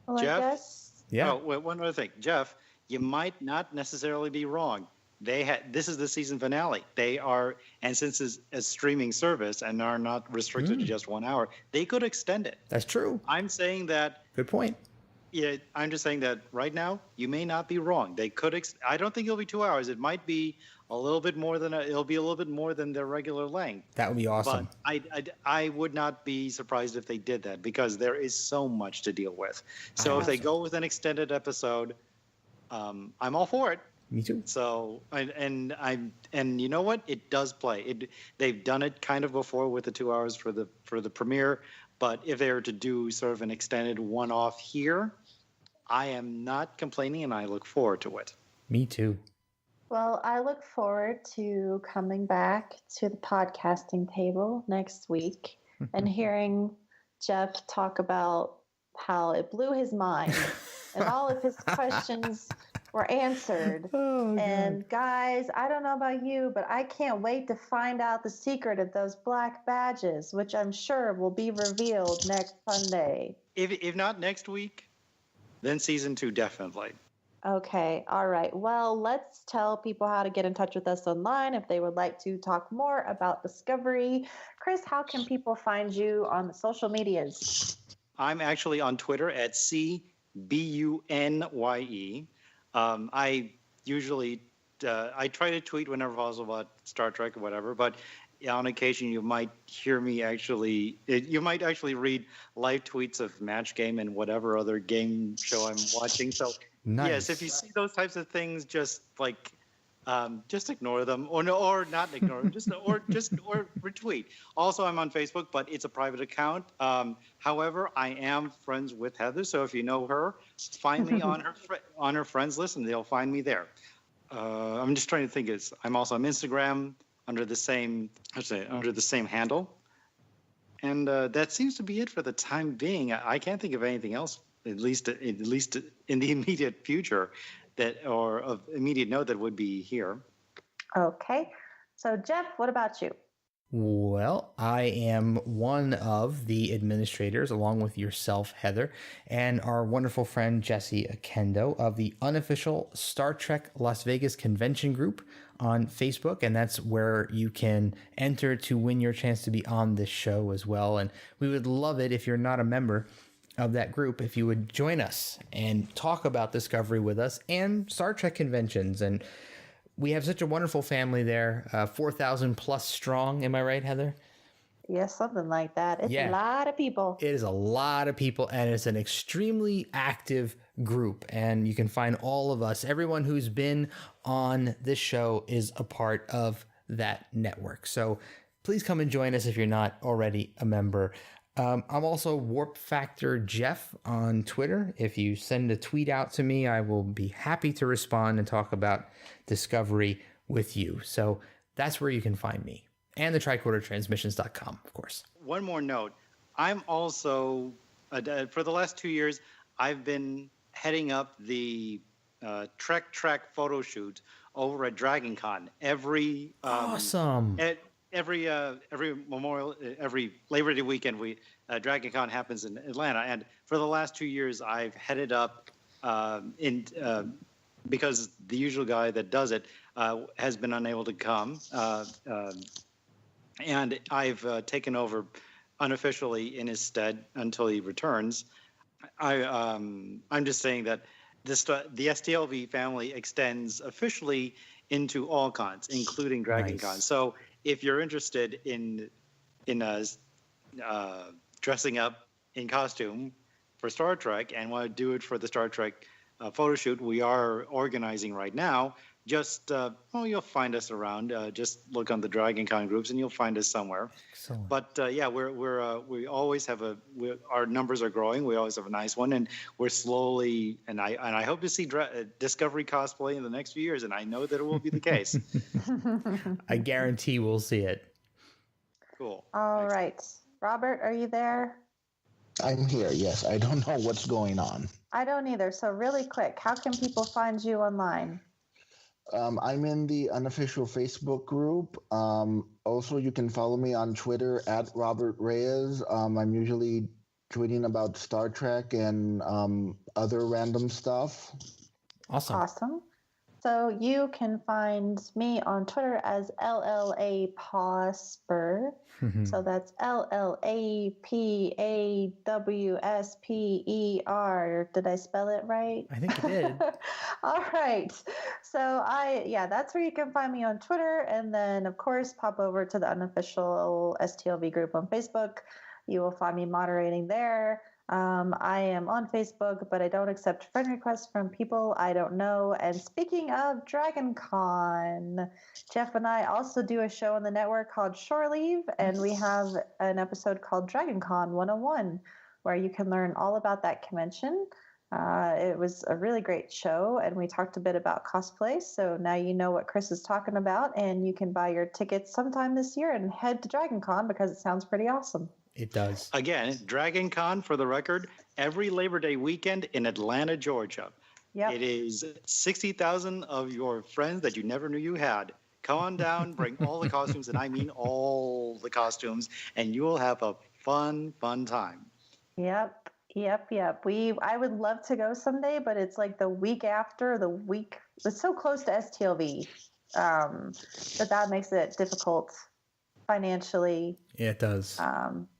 Well, Jeff? I guess. Yeah. Oh, wait, one other thing. Jeff, you might not necessarily be wrong. This is the season finale. They are, and since it's a streaming service and are not restricted to just 1 hour, they could extend it. That's true. I'm saying that. Good point. Yeah, I'm just saying that right now you may not be wrong. They could. I don't think it'll be 2 hours. It might be a little bit more than it'll be a little bit more than their regular length. That would be awesome. But I would not be surprised if they did that, because there is so much to deal with. So if they go with an extended episode, I'm all for it. Me too. So and you know what? It does play. They've done it kind of before with the 2 hours for the premiere. But if they were to do sort of an extended one-off here, I am not complaining, and I look forward to it. Me too. Well, I look forward to coming back to the podcasting table next week and hearing Jeff talk about how it blew his mind and all of his questions were answered. Oh, and guys, I don't know about you, but I can't wait to find out the secret of those black badges, which I'm sure will be revealed next Sunday. If not next week, then season 2 definitely. Okay, all right. Well, let's tell people how to get in touch with us online if they would like to talk more about Discovery. Chris, how can people find you on the social medias? I'm actually on Twitter at CBUNYE. I usually I try to tweet whenever possible about Star Trek or whatever, but on occasion you might hear me you might actually read live tweets of Match Game and whatever other game show I'm watching. So nice. Yes, if you see those types of things, just ignore them, or not ignore them, or retweet. Also, I'm on Facebook, but it's a private account. However, I am friends with Heather, so if you know her, find me on her friends list, and they'll find me there. I'm just trying to think. I'm also on Instagram under the same handle, and that seems to be it for the time being. I can't think of anything else, at least in the immediate future, or of immediate note that would be here. Okay. So, Jeff, what about you? Well, I am one of the administrators, along with yourself, Heather, and our wonderful friend Jesse Akendo of the unofficial Star Trek Las Vegas Convention Group on Facebook, and that's where you can enter to win your chance to be on this show as well. And we would love it if you're not a member of that group, if you would join us and talk about Discovery with us and Star Trek conventions. And we have such a wonderful family there, 4,000 plus strong. Am I right, Heather? Yes, something like that. It's Yeah. a lot of people. It is a lot of people, and it's an extremely active group. And you can find all of us. Everyone who's been on this show is a part of that network. So please come and join us if you're not already a member. I'm also Warp Factor Jeff on Twitter. If you send a tweet out to me, I will be happy to respond and talk about Discovery with you. So that's where you can find me. And the tricordertransmissions.com, of course. One more note. I'm also, for the last 2 years, I've been heading up the Trek photo shoot over at Dragon Con. Awesome. Every Labor Day weekend, Dragon Con happens in Atlanta. And for the last 2 years, I've headed up because the usual guy that does it has been unable to come. And I've taken over unofficially in his stead until he returns. I'm just saying that the STLV family extends officially into all cons, including Dragon Con. So if you're interested in dressing up in costume for Star Trek and want to do it for the Star Trek photo shoot we are organizing right now, just you'll find us around. Just look on the Dragon Con groups and you'll find us somewhere. Excellent. But yeah, we always have our numbers are growing. We always have a nice one, and we're slowly. And I hope to see Discovery cosplay in the next few years, and I know that it will be the case. I guarantee we'll see it. Cool. All right, Robert, are you there? I'm here. Yes, I don't know what's going on. I don't either. So really quick, how can people find you online? I'm in the unofficial Facebook group. Also, you can follow me on Twitter at Robert Reyes. I'm usually tweeting about Star Trek and other random stuff. Awesome. So you can find me on Twitter as LLA Posper. So that's LLAPAWSPER. Did I spell it right? I think you did. All right. So that's where you can find me on Twitter. And then, of course, pop over to the unofficial STLV group on Facebook. You will find me moderating there. I am on Facebook, but I don't accept friend requests from people I don't know. And speaking of Dragon Con, Jeff and I also do a show on the network called Shore Leave, and we have an episode called Dragon Con 101, where you can learn all about that convention. It was a really great show, and we talked a bit about cosplay, so now you know what Chris is talking about, and you can buy your tickets sometime this year and head to Dragon Con because it sounds pretty awesome. It does. Again, Dragon Con, for the record, every Labor Day weekend in Atlanta, Georgia. Yep. It is 60,000 of your friends that you never knew you had. Come on down, bring all the costumes, and I mean all the costumes, and you will have a fun time. Yep. I would love to go someday, but it's like the week after it's so close to STLV. That makes it difficult financially. Yeah, it does.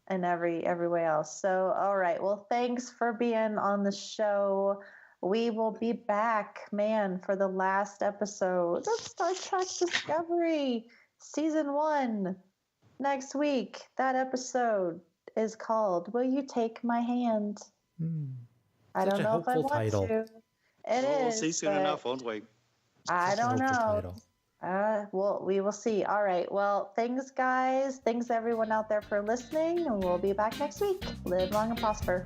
And every way else. So, all right. Well, thanks for being on the show. We will be back, for the last episode of Star Trek Discovery Season 1 next week. That episode is called "Will You Take My Hand?" I don't know if I want title. to. We'll see soon enough, won't we? I don't know. Title. We will see. All right. Well, thanks, guys. Thanks, everyone out there, for listening. And we'll be back next week. Live long and prosper.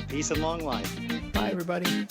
Peace and long life. Bye, everybody.